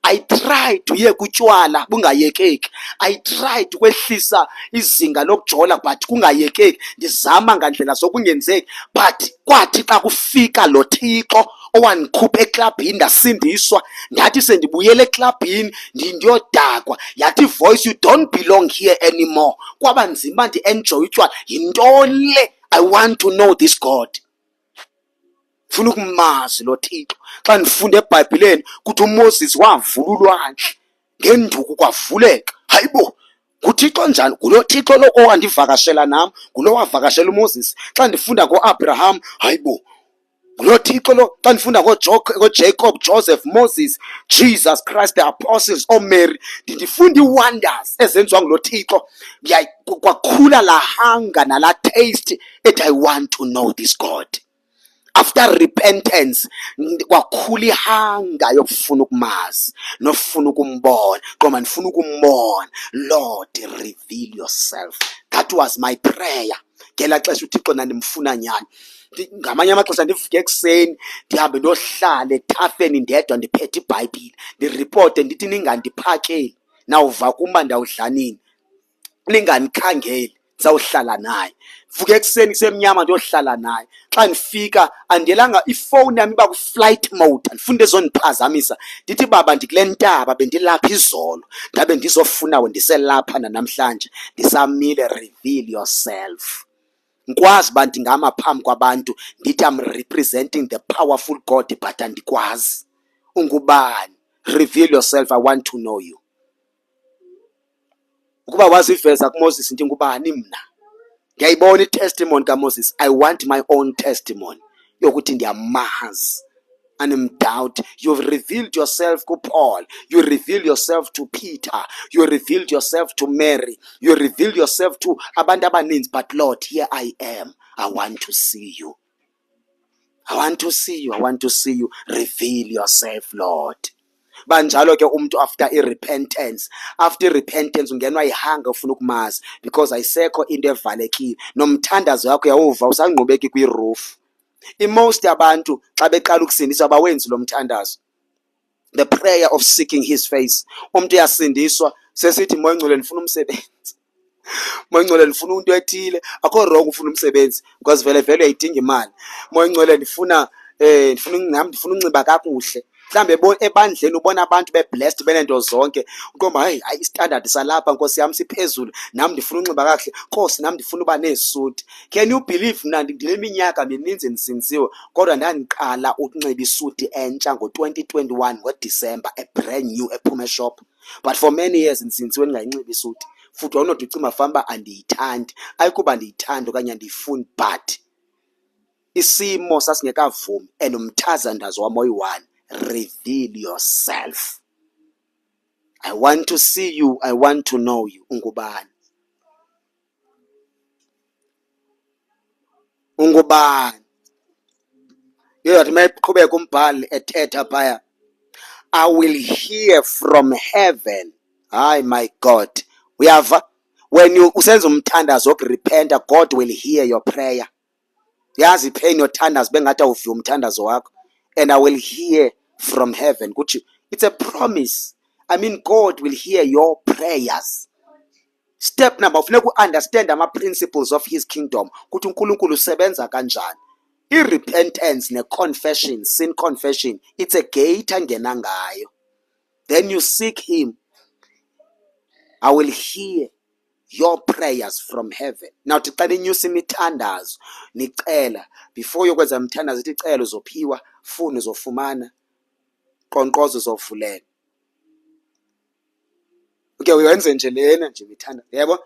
I tried uyeka utywala bungayekeki. I tried ukwehlisa izinga lokujola but kungayekeki. Ndizama ngandlela zokungenzeki but kwathi xa kufika lo Thixo owandikhupha eklabhini ndasindiswa, ndathi sendibuyela eklabhini ndiyodakwa, yathi ivoice, you don't belong here anymore. Kwaba nzima ndi-enjoy utywala. Yinto le, I want to know this God. Funa ukumazi lo Thixo. Xa ndifunda eBhayibhileni kuthi uMoses wavula ulwandle ngenduku kwavuleka. Hayibo, nguThixo njani? Ngulo Thixo lo owandivakashela nam, ngulo wavakashela uMoses. Xa ndifunda ngoAbraham, hayibo, ngulo Thixo lo. Xa ndifunda ngoJacob, Joseph, Moses, Jesus Christ, the apostles, oMary, ndifunda ii-wonders ezenziwa ngulo Thixo. Kwakhula la hunger nala taste ethi I want to know this God. After repentance kwakhula ihanga yokufuna ukumazi nofuna ukumbona. Qoma ndifuna ukumbona. Lord, reveal yourself. That was my prayer. Ngela xesha uThixo nandimfuna nyani. Ngamanye amaxesha ndivuke ekuseni ndihambe ndohlala ethafeni ndedwa ndiphethe iBhayibhile ndiripote ndithi ningandiphakeli, nawuva kumba ndawudlanini, ninganikhangeli, ndizawuhlala naye. Vuke ekuseni kusemnyama ndiyohlala naye. Xa ndifika andiyelanga ifowuni yami iba ku-flight mode, andifuni into ezondiphazamisa. Ndithi baba ndikule ntaba bendilapha izolo ndabe ndizofuna we ndiselapha nanamhlanje ndisamile. Reveal yourself. Ngikwazi uba ndingama phambi kwabantu ndithi I'm representing the powerful God but andikwazi. Ungubani? Reveal yourself, I want to know you. Ukuba waziveza kuMoses ndithi ngubani mna? Ngiyayibona i-testimony kaMoses. I want my own testimony yokuthi ndiyamazi. And in doubt, you've revealed yourself to Paul, you reveal yourself to Peter, you revealed yourself to Mary, you revealed yourself to abantu abaninzi. But Lord, here I am. I want to see you. I want to see you. I want to see you. Reveal yourself, Lord. Banjalo ke umuntu after repentance ungenwa ihanga ufuna ukumazi, because ayisekho into evalekile. Nomthandazo wakho yawuva usangqubeki kwi-roof. Most abantu xa beqala ukusindiswa bawenzi lo mthandazo, the prayer of seeking his face. Umuntu uyasindiswa sesithi moya ngcwele ndifuna umsebenzi, moya ngcwele ndifuna into ethile. Akho wrong ufuna umsebenzi because vele uyayidinga imali. Moya ngcwele ndifuna unxiba kakuhle. Mhlambe ebandleni ubona abantu be-blessed benento zonke, ukomba hayi istandard salapha Nkosi yami siphezulu, nami ndifuna unxiba kakuhle, Nkosi nami ndifuna uba nesuti. Can you believe mna ndile minyaka mininzi ndisinziwe kodwa ndandiqala ukunxiba isuti entsha ngo-2021 ngoDisemba, a brand new ephume shop. But for many years ndisinziwe ndingayinxibi isuti, futhi wawunothi ucima famba andiyithandi. Ayikuba ndiyithanda okanye andiyifuni, but isimo sasingekavumi and umthazandazo wam oyi-one. Reveal yourself. I want to see you. I want to know you. Ungubani? Yothi mayiqhubeka umbhali ethetha phaya, I will hear from heaven. Hi, my God. Uyava? When you usenza umthandazo wokurepenta, God will hear your prayer. Yazi pain yothandazo bengathi awuvi umthandazo wakho. And I will hear from heaven. It's a promise. I mean, God will hear your prayers. Step number, ufuneka understand ama-principles of his kingdom, ukuthi uNkulunkulu usebenza kanjani. I-repentance ne-confession, sin confession, it's a gate angena ngayo. Then you seek him. I will hear your prayers from heaven. Now xa ninyusa imithandazo nicela, before yokwenza imithandazo ithi cela uzophiwa, funa uzofumana, qonkqozo uzovuleka. Okay, uyenze nje lena nje imithanda, yebo.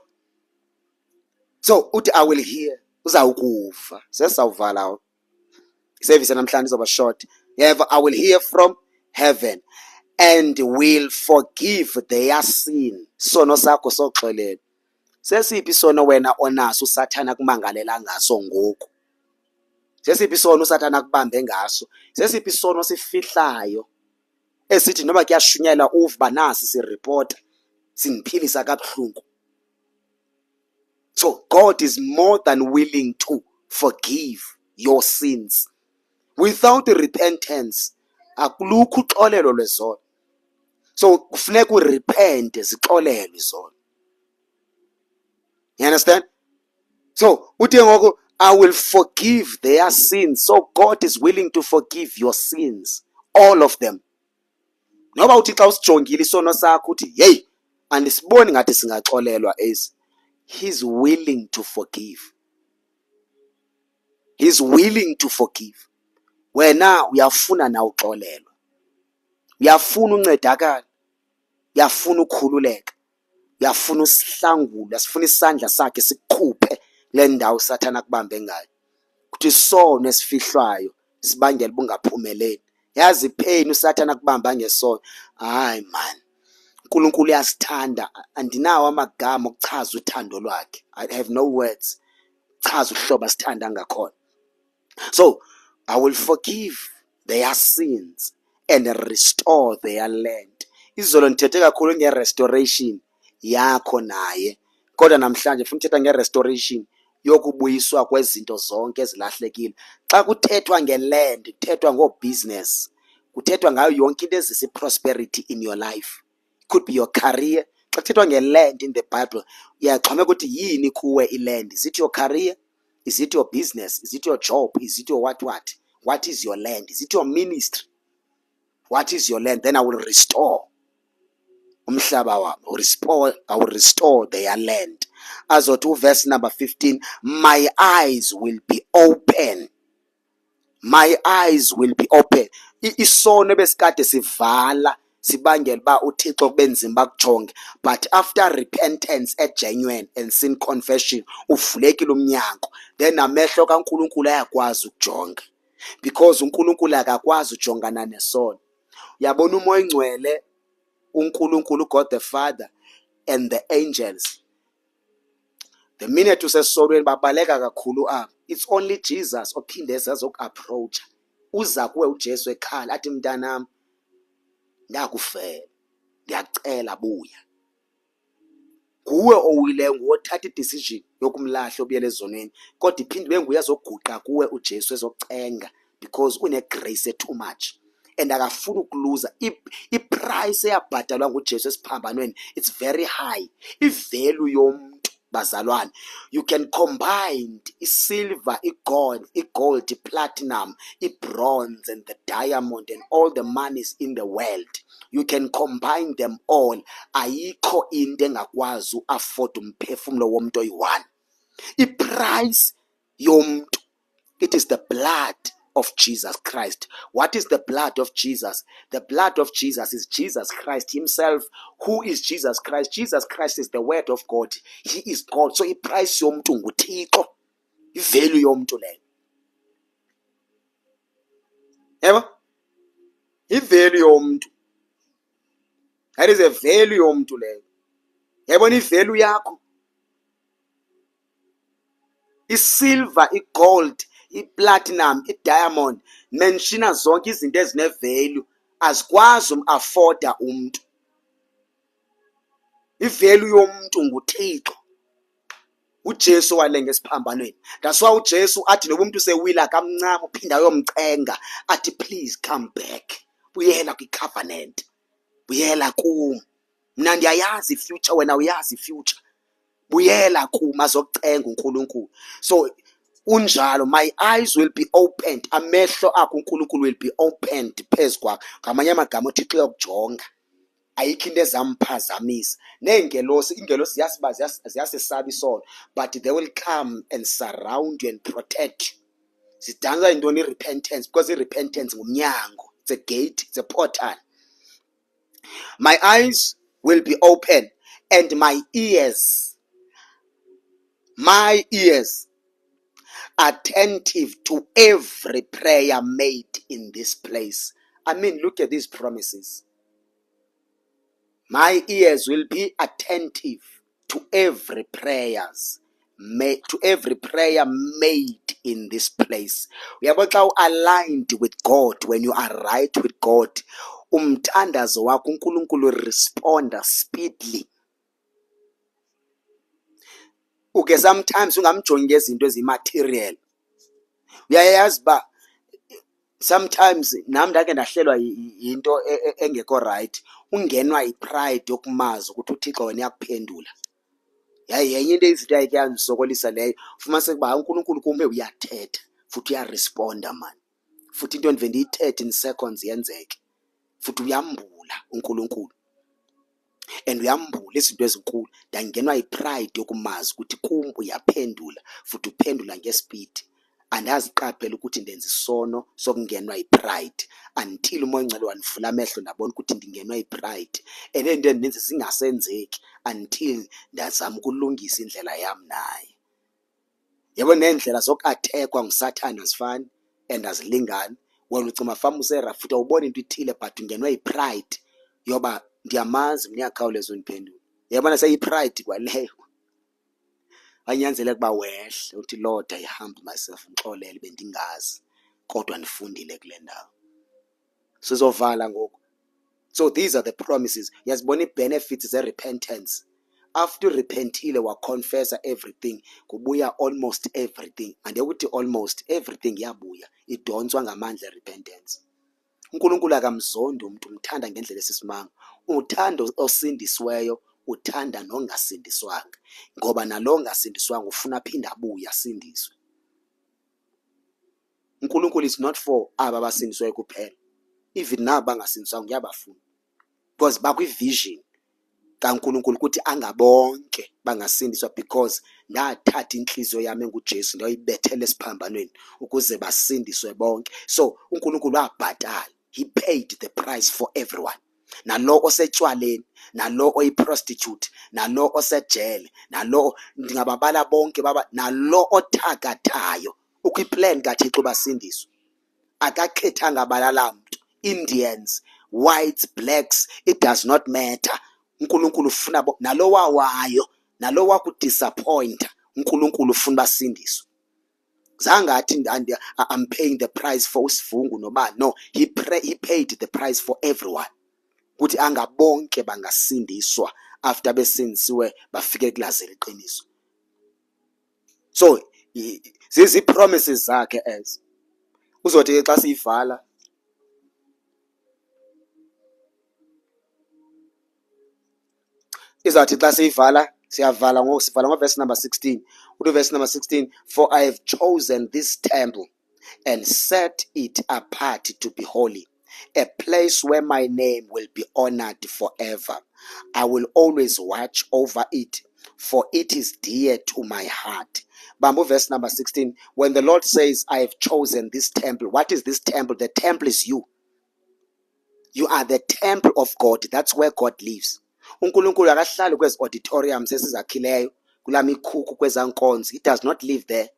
So uthi I will hear, uzawukuva. Sesawuvala service namhlanje izoba short. Yebo, I will hear from heaven and will forgive their sin. Sono sakho soxolela. Sesiphi isono wena onaso uSathana kumangalela ngaso ngoku? Sesiphi isono uSathana kubambe ngaso? Sesiphi isono sifihlayo esithi noma kuyashunyelwa uva nasi sireport singiphilisa kabuhlungu? So God is more than willing to forgive your sins. Without repentance akulukho uxolelo lwezono. So kufuneka urepente zixolelwe izono. You understand? So uthi ngoku I will forgive their sins. So God is willing to forgive your sins, all of them. Noba uthi xa usijongile isono sakho uthi hey andisiboni ngathi singaxolelwa ezi. He's willing to forgive. He's willing to forgive. Wena uyafuna na uxolelwa, uyafuna uncedakala, uyafuna ukhululeka, uyafuna usihlangula, sifuna isandla sakhe sikukhuphe le ndawo uSathana kubambe ngayo. Kuthi isono esifihlwayo sibangela ubungaphumeleli. Yazi ipain uSathana kubamba ngesono. Hayi man, uNkulunkulu uyasithanda. Andinawo amagama okuchaza uthando lwakhe. I have no words chaza uhlobo asithanda ngakhona. So I will forgive their sins and restore their land. Izolo ndithethe kakhulu nge-restoration yakho naye, kodwa namhlanje ufuna uthetha nge-restoration yokubuyiswa kwezinto zonke ezilahlekile. Xa kuthethwa nge-land, kuthethwa ngo-business, kuthethwa ngayo yonke into ezisa i-prosperity in your life. It could be your career. Xa kuthethwa nge-land in the Bible, uyaxhomeka ukuthi yini kuwe i-land. Is it your career? Is it your business? Is it your job? Is it your what? What is your land? Is it your ministry? What is your land? Then I will restore umhlaba wami. I will restore their land. Azothi verse number 15, my eyes will be open. My eyes will be open. Isono besikade sibangela uba uThixo kube nzima bakujonge, but after repentance genuine and sin confession uvulekile umnyango, then amehlo kaNkulunkulu ayakwazi ukujonga, because uNkulunkulu akakwazi ujongana nesono. Uyabona umoya ingcwele, uNkulunkulu, God the Father and the angels, the minute usesonweni babaleka kakhulu apha. It's only Jesus ophinde ezazoku-approacha, uza kuwe uJesu ekhala athi mntanam ndakufela, ndiyakucela buya. Nguwe owileyo, nguwe othatha idecision yokumlahla obuyela ezonweni, kodwa iphinde ibe nguye ezoguqa kuwe uJesu ezokucenga, because une-grace too much and akafuni ukuluza. Iprice eyabhatalwa nguJesu esiphambanweni, it's very high. Ivalue yomntu, bazalwane, you can combine i-silver, i-gold, i-platinum, i-bronze and the diamond and all the monies in the world. You can combine them all. Ayikho into engakwazi u-afford umphefumulo womuntu oyi-one. I-price yomntu, it is the blood of Jesus Christ. What is the blood of Jesus? The blood of Jesus is Jesus Christ himself. Who is Jesus Christ? Jesus Christ is the word of God. He is God. So i-price yomntu nguThixo. I-value yomntu leyo. Yebo? I-value yomntu. That is a value yomntu leyo. Yabona i-value yakho? I-silver, i-gold, i-platinum, i-diamond, menshina zonke izinto ezine-value, azikwazi um-afforda umntu. I-value yomntu nguThixo, uJesu walenga esiphambanweni. That's why uJesu athi noba umuntu sewila kamncane uphinda ayomcenga, athi please come back, buyela kwi-covenant, buyela kum, mna ndiyayazi i-future, wena uyazi i-future, buyela kum azokucenga uNkulunkulu. So unjalo, my eyes will be opened, amehlo akho uNkulunkulu will be opened phezu kwakho. Ngamanye amagama uThixo uyokujonga, ayikho into ezamphazamisa. Neengelosi, iingelosi ziyasesaba isono, but they will come and surround you and protect you. Zidanisa yintoni i-repentance? Because i-repentance ngumnyango, it's a gate, it's a portal. My eyes will be open and my ears attentive to every prayer made in this place. I mean, look at these promises. My ears will be attentive to every prayer made in this place. Uyabona xa aligned with God, when you are right with God, umthandazo wakho uNkulunkulu responda speedily. Uke sometimes ungamjongi ngezinto ezimaterial. Uyayazi ba sometimes nami ndake ndahlelwa yinto engekho right, ungenwa yipride yokumazi ukuthi uThixo wena uyakuphendula. Yenye into izinto ayikeyandisokolisa leyo, fumanise ukuba uNkulunkulu kumbe uyathetha futhi uyaresponda man, futhi into endive ndiyithethe in seconds yenzeke, futhi uyambula uNkulunkulu. And uyambula izinto ezinkulu. Ndangenwa yipride yokumazi ukuthi kum uyaphendula futhi uphendula ngespeed. Andaziqaphela ukuthi ndenza isono sokungenwa yipride until umoya ingcwele wanivula amehlo ndabona ukuthi ndingenwa yipride, and into endenze zingasenzeki until ndazama ukulungisa indlela yami naye. Yabona neendlela zokuathekwa nguSathane azifani and azilingani. Wena ucima fama usera futhi awubona into ithile but ungenwa yipride yoba ndiyamazi mnyakhawuleza undiphendula. Yabona seyipride kwaleyo. Wanyanzeleka ukuba wehle uthi Lord, I humble myself, ngixolele bendingazi kodwa ndifundile kule ndawo. Sizovala ngoku. So these are the promises. Yazibona i-benefits ze-repentance. After repentile waconfessa everything, kubuya almost everything. And ukuthi almost everything yabuya, idonswa ngamandla repentance. uNkulunkulu akamzondi umuntu, umthanda ngendlela esisimanga. Uthanda osindisiweyo, uthanda nongasindiswanga, ngoba nalo ongasindiswanga ufuna aphinda abuye asindiswe. uNkulunkulu is not for aba abasindiswayo kuphela, even nabo bangasindiswanga uyabafuna, because bakwi-vision kaNkulunkulu ukuthi angabonke bangasindiswa, because ndathatha inhliziyo yami nguJesu ndoyibethela esiphambanweni ukuze basindiswe bonke. So uNkulunkulu wabhatala, he paid the price for everyone. nalo osetshwaleni, nalo oyiprostitute, nalo osejele, nalo ndingababala bonke baba, nalo othakathayo. Ukwiplan kaThixo basindiswe. Akakhethanga balala mntu, Indians, whites, blacks, it does not matter. uNkulunkulu ufuna nalo wawayo, nalo wakudisappointa, uNkulunkulu ufuna basindiswe. Zangathi I'm paying the price for usivungu nobani. No, he paid the price for everyone. Kuthi angabonke bangasindiswa after besindisiwe bafike kulazela iqiniso. So zizi promises zakhe as uzothi xa siyivala izathi xa siyivala siyavala sivala verse number 16. Verse number 16, for I have chosen this temple and set it apart to be holy, a place where my name will be honored forever. I will always watch over it, for it is dear to my heart. Bamboo verse number 16, when the Lord says, I have chosen this temple, what is this temple? The temple is you. You are the temple of God. That's where God lives. uNkulunkulu akahlali kwezi auditoriums esizakhileyo kulamikhukhu kwezankonzo. He does not live there.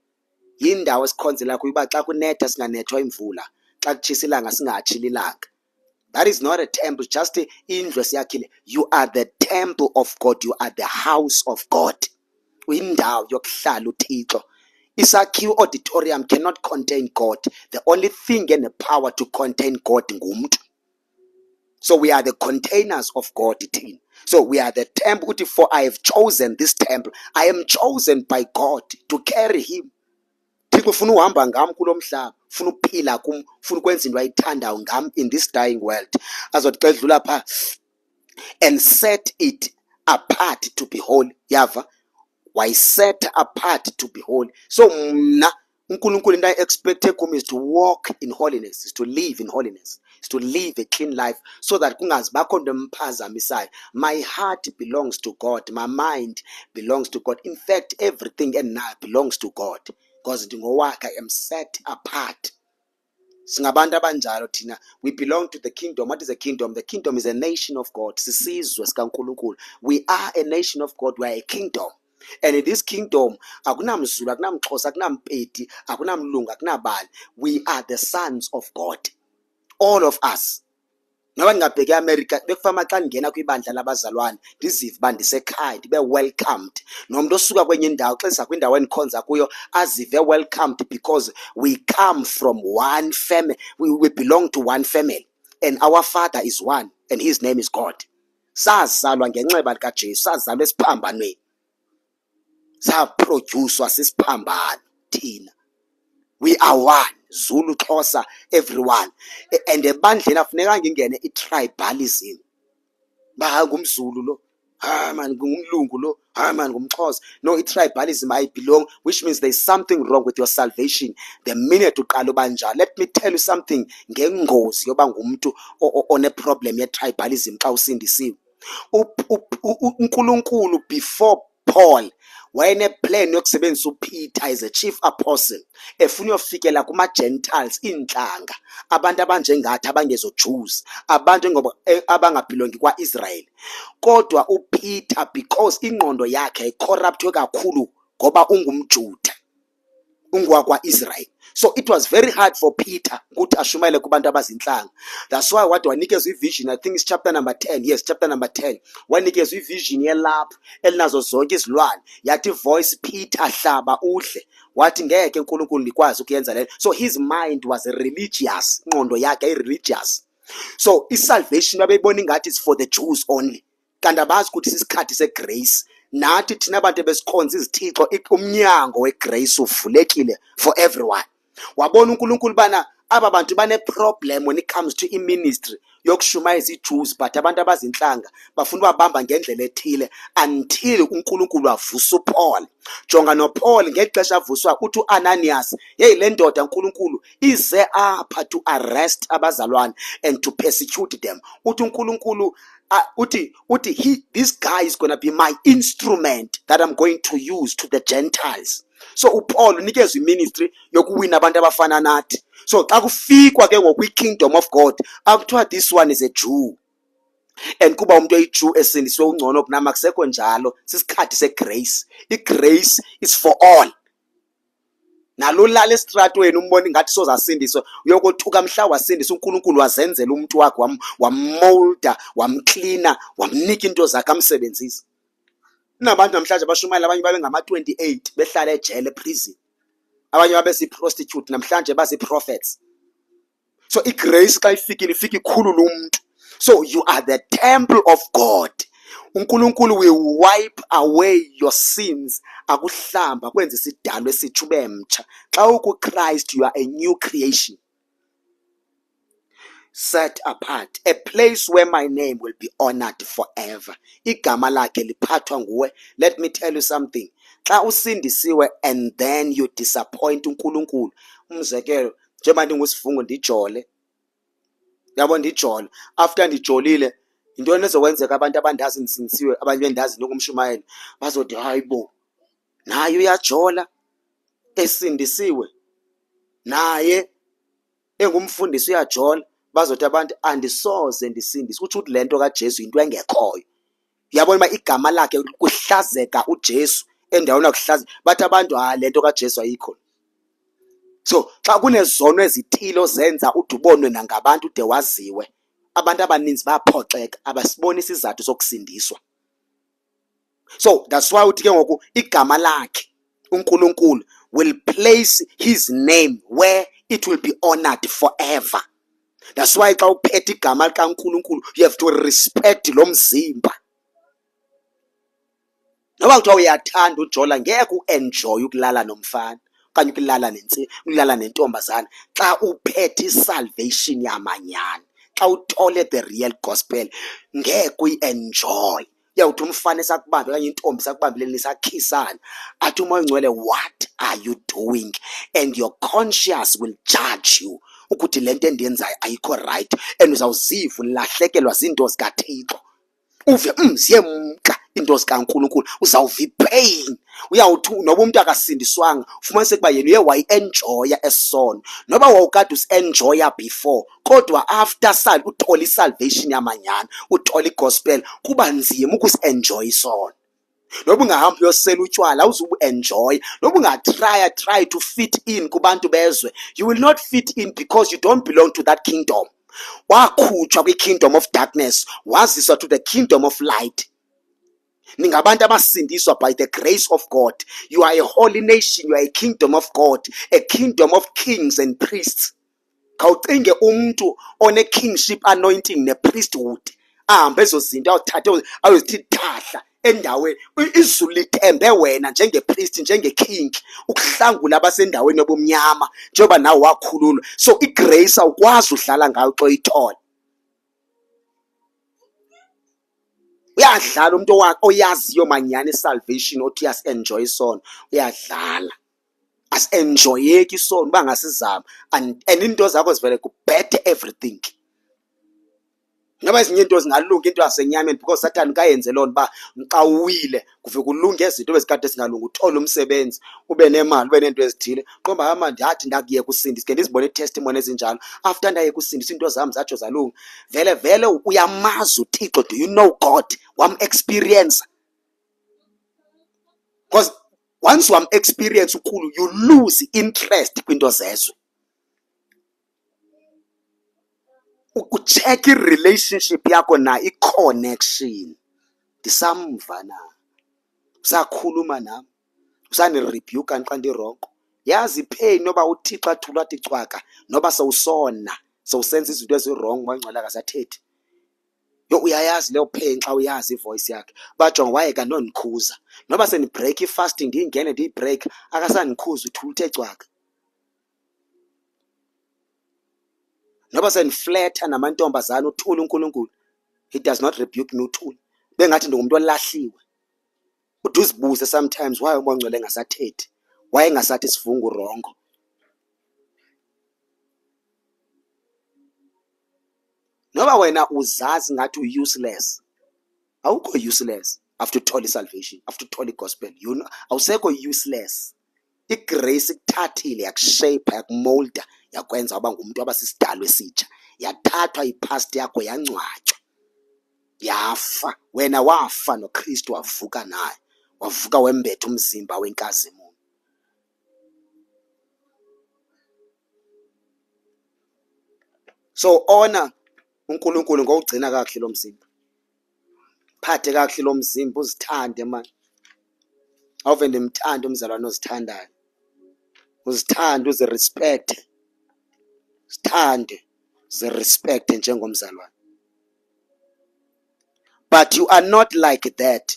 Yindawo esikhonzela kuyo uba xa kunetha singanethwa imvula, xa kutshisa ilanga singatshili ilanga. That is not a temple, just indlu esiyakhile. You are the temple of God. You are the house of God. Uyindawo yokuhlala uThixo. Isakhiwo auditorium cannot contain God. The only thing and the power to contain God ngumntu. So we are the containers of God. So we are the temple. For I have chosen this temple. I am chosen by God to carry him. Thixo ufuna uhamba ngam kulo mhlaba, ufuna uphila kum, ufuna ukwenza into ayithandayo ngam in this dying world. Azothi xa edlula pha, and set it apart to be holy. Yava, why set apart to be holy? So mna uNkulunkulu into I-expecte kum is to walk in holiness, is to live in holiness, is to live a clean life, so that kungazibakho nto emphazamisayo. My heart belongs to God. My mind belongs to God. In fact, everything and now belongs to God. Because ndingowakhe, I am set apart. Singabantu abanjalo thina. We belong to the kingdom. What is a kingdom? The kingdom is a nation of God. Sisizwe sikaNkulunkulu. We are a nation of God. We are a kingdom. And in this kingdom, akunamZulu, akunamXhosa, akunaMpedi, akunamlungu, akunabani. We are the sons of God. All of us. Noba ngingabheki eAmerica, bekufama xa ngena kwibandla labazalwane ndizive uba ndisekhaya, ndibe welcomed. Nomntu osuka kwenye indawo xa siza kwindawo endikhonza kuyo azive welcomed, because we come from one family. We belong to one family, and our father is one, and his name is God. Sazalwa ngenxeba likaJesu, sazalwa esiphambanweni, saproducwa sisiphambano thina. We are one. Zulu, Xhosa, everyone. And ebandleni afuneka ngingene i-tribalism. Ba ngumZulu lo, man ngumlungu lo, man ngumXhosa. No, i-tribalism I belong, which means there's something wrong with your salvation the minute uqala ubanjalo. Let me tell you something ngengozi yoba ngumuntu one problem ye-tribalism xa usindisiwe. uNkulunkulu before Paul wayeneplan yokusebenzisa uPeter as a chief apostle, efuna uyofikela kuma-Gentiles, iintlanga, abantu abanjengathi abangezo-Jews, abantu abangabhilongi kwa-Israel. Kodwa uPeter, because ingqondo yakhe icorruptwe kakhulu ngoba ungumJuda, ungowakwa-Israel, so it was very hard for Peter ukuthi ashumayele kubantu abazintlanga. That's why wathi wanikezwa ivision, I think it's chapter number 10. Yes, chapter number 10. Wanikezwa ivision yelaphu elinazo zonke izilwane. Yathi voice, Peter hlaba udle. Wathi ngeke uNkulunkulu likwazi ukuyenza lento. So his mind was religious, ingqondo yakhe religious. So isalvation babeyibona ingathi is for the Jews only. Kanti abazi ukuthi sisikhathi segrace. Nathi thina abantu besikhonza izithixo, umnyango wegrace uvulekile for everyone. Wabona uNkulunkulu bana aba bantu bane problem when it comes to ministry yokushumayeza iJews, but abantu abazinhlanga bafuna ubabamba ngendlela ethile until uNkulunkulu avusa uPaul. Jonga noPaul ngexesha avuswa uthi uAnanias, hey le ndoda uNkulunkulu ize apha to arrest abazalwane and to persecute them. Uthi uNkulunkulu this guy is going to be my instrument that I'm going to use to the Gentiles. So uPaul unikezwe iministry yokuwina abantu abafana nathi. So xa kufikwa ke ngokwi kingdom of God, akuthiwa this one is a Jew, And kuba umuntu oyiJew esindiswe ungcono kunami akusekho njalo, sisikhathi segrace. Igrace is for all. Nalolala esitratweni umbona ngathi sozasindiswa, uyokothuka mhla wasindiswa uNkulunkulu wazenzela umuntu wakhe, wamolda, wamcleana, wamnika into zakhe amsebenzisa. Kunabantu namhlanje abashumayela, abanye babe ngama-28 behlala ejele prison, abanye babe si-prostitute namhlanje bazi-prophets. So igrace xa ifikile ifika ikhulula umuntu. So you are the temple of God. uNkulunkulu will wipe away your sins, akuhlamba kwenza isidalwa esitsha ube mtsha. Xa ukuChrist you are a new creation, set apart, a place where my name will be honored forever. Igama lakhe liphathwa nguwe. Let me tell you something. Xa usindisiwe and then you disappoint uNkulunkulu, umzekelo njengoba ndinguSifungo ndijole, yabo ndijole, after ndijolile yintoni ezokwenzeka? Abantu abandazi ndisindisiwe, abanye bendazi nokumshumayela bazothi hayibo, naye uyajola esindisiwe, naye engumfundisi uyajola. Bazothi abantu andisoze ndisindise. Kutsho ukuthi lento kaJesu into engekhoyo. Uyabona uma igama lakhe kuhlazeka uJesu endaweni akuhlazeka, bathi abantu lento kaJesu ayikho. So xa kunezono ezithile zenza ude ubonwe nangabantu ude waziwe, abantu abaninzi bayaphoxeka, abasiboni isizathu sokusindiswa. So that's why uthi ke ngoku igama lakhe uNkulunkulu will place his name where it will be honored forever. That's why xa uphethe igama likaNkulunkulu you have to respect lo mzimba. Noba kuthiwa uyathanda ujola, ngeke uenjoy ukulala nomfana okanye ukulala nentombazana xa uphethe isalvation yamanyani. Xa uthole the real gospel ngeke uyi-enjoy. Uyawuthi umfana esakubambe okanye intombi sakubambeleni nisakhisana, athi umoya ongcwele, what are you doing? And your conscience will judge you ukuthi lento endiyenzayo ayikho right, and uzawuziva ulahlekelwa zinto zikaThixo, uve ziyemka into zikaNkulunkulu, uzawuva ipain. Uyawuthi noba umuntu akasindiswanga ufumaniseke uba yena uye wayi-enjoya esono, noba wawukade usi-enjoya before, kodwa after uthole isalvation yamanyani, uthole igospel, kuba nzima ukusi-enjoy isono. Noba ungahambi uyosela utywala awuzubu-enjoy, noba ungatry to fit in kubantu bezwe, you will not fit in because you don't belong to that kingdom. Wakhutshwa kwi-kingdom of darkness waziswa to the kingdom of light. Ningabantu abasindiswa by the grace of God. You are a holy nation, you are a kingdom of God, a kingdom of kings and priests. Khawucinge umuntu one-kingship anointing ne-priesthood ahambe ezo zinto awuthathe ayozithi thahla endaweni. Izulu lithembe wena njenge-priest, njenge-king, ukuhlangula abasendaweni yobumnyama njengoba nawe wakhululwa. So igrace awukwazi uhlala ngayo xa uyithola. Uyadlala umuntu oyaziyo manyani isalvation othi uyasi-enjoy isono, uyadlala. Asi-enjoyeki isono uba ngasizama, and into zakho zivele kubhethe everything. Ngoba ezinye into zingalunga into yasenyameni because Satan kayenze loo nto uba xa uwile kufike kulunge izinto bezikade zingalungi, uthole umsebenzi, ube nemali, ube neento ezithile. Qomba hamba ndathi ndakuyeka usindisa, ke ndizibone i-testimony ezinjalo. After ndayeka usindisa into zami zatsho zalunga. Vele uyamazi uThixo. Do you know God? Wam-experience. Because once wam-experience ukhulu, you lose interest kwinto zezwe. Ucheck i-relationship yakho na i-connection. Ndisamva na, usakhuluma nam, usanirebuka xa ndirongo. Yazi ipain noba uThixo athula athi cwaka, noba sowusona sowusenza izinto ezirong wangcwala akasathethi. Uyayazi leyo pain xa uyazi ivoice yakhe. Bajonga wayeka nondikhuza, noba sendibreak i-fasting ndiyingene ndiyibreak akasandikhuza, uthula uthe cwaka. Noba sendifletha namantombazana uthula uNkulunkulu, he does not rebuke me uthula. Bengathi ndingumuntu olahliwe. Ude uzibuze sometimes why umoya ongcwele engasathethi, why engasathi Sifungo urongo. Noba wena uzazi ngathi u-useless, awukho useless after uthole i-salvation, after uthole i-gospel. Awusekho useless. Igrace ikuthathile yakushape, yakumolda, yakwenza waba ngumuntu waba sisidalwa esitsha, yathathwa ipast yakho yangcwatywa. yafa. Wena wafa noKristu wavuka naye, wavuka wembetha umzimba wenkazimulo. So honor uNkulunkulu ngokugcina kahle lo mzimba. Phathe kahle lo mzimba, uzithande man. Awuve ndimthanda umzalwane ozithandayo. Uzithande, uzirespect. Uzithande, uzirespect njengomzalwane. But you are not like that,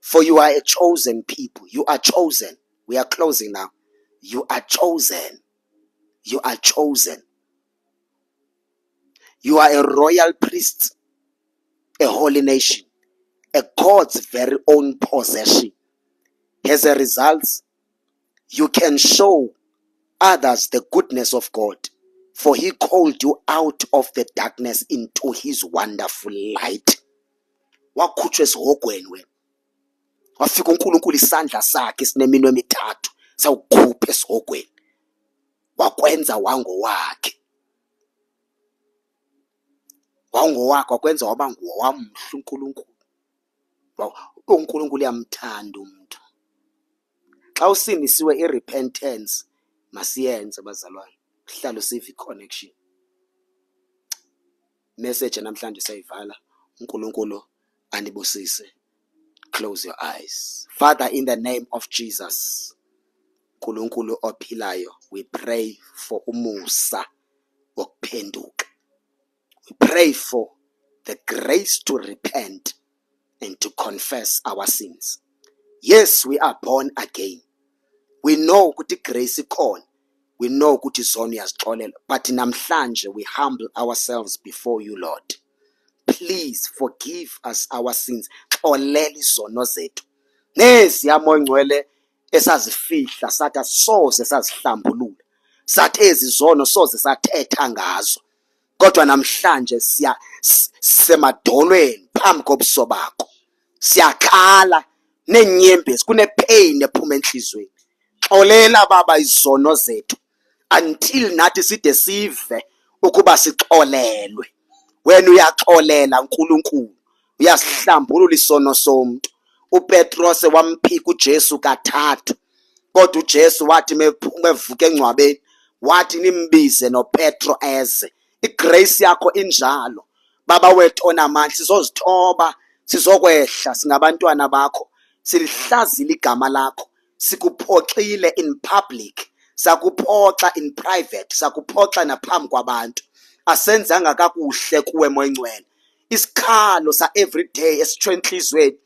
for you are a chosen people. You are chosen. We are closing now. You are chosen. You are chosen. You are a royal priest, a holy nation, a God's very own possession. As a result, you can show others the goodness of God, for he called you out of the darkness into his wonderful light. Wakhutshwa esihogweni wena. Wafika uNkulunkulu isandla sakhe sineminwe emithathu sawukhupha esihogweni. Wakwenza wangowakhe. Wangowakhe wakwenza waba ngowamhle uNkulunkulu. uNkulunkulu uyamthanda umuntu. Xa usinisiwe irepentance masiyenze bazalwane. Sihlalo sive connection. Message namhlanje sayivala. uNkulunkulu andibusise. Close your eyes. Father, in the name of Jesus, uNkulunkulu ophilayo, we pray for umusa wokuphenduka. We pray for the grace to repent and to confess our sins. Yes, we are born again. We know ukuthi grace ikhona. We know ukuthi izono uyazixolela. But namhlanje we humble ourselves before you, Lord. Please forgive us our sins. Xolela izono zethu. Neziyamo engcwele esazifihla sathi soze sazihlambulula. Sathi ezizono soze sathetha ngazo. Kodwa namhlanje semadolweni phambi kobuso bakho. Siyakhala nenyembezi, kunepain ephuma enhlizweni. Xolela baba izono zethu until nathi side sive ukuba sixolelwe. Wena uyaxolela uNkulunkulu, uyasihlambulula isono somuntu. uPetros wamphika uJesu kathathu. Kodwa uJesu wathi mevuka engcwabeni, wathi nimbize noPetro eze. Igrace yakho injalo. Baba wethu onamandla, sizozithoba, sizokwehla singabantwana bakho. Silihlazile igama lakho. Sikuphoxile in public, sakuphoxa in private, sakuphoxa naphambi kwabantu. Asenzanga kakuhle kuwe moya ngcwele. Isikhalo sa everyday esithwe enhlizweni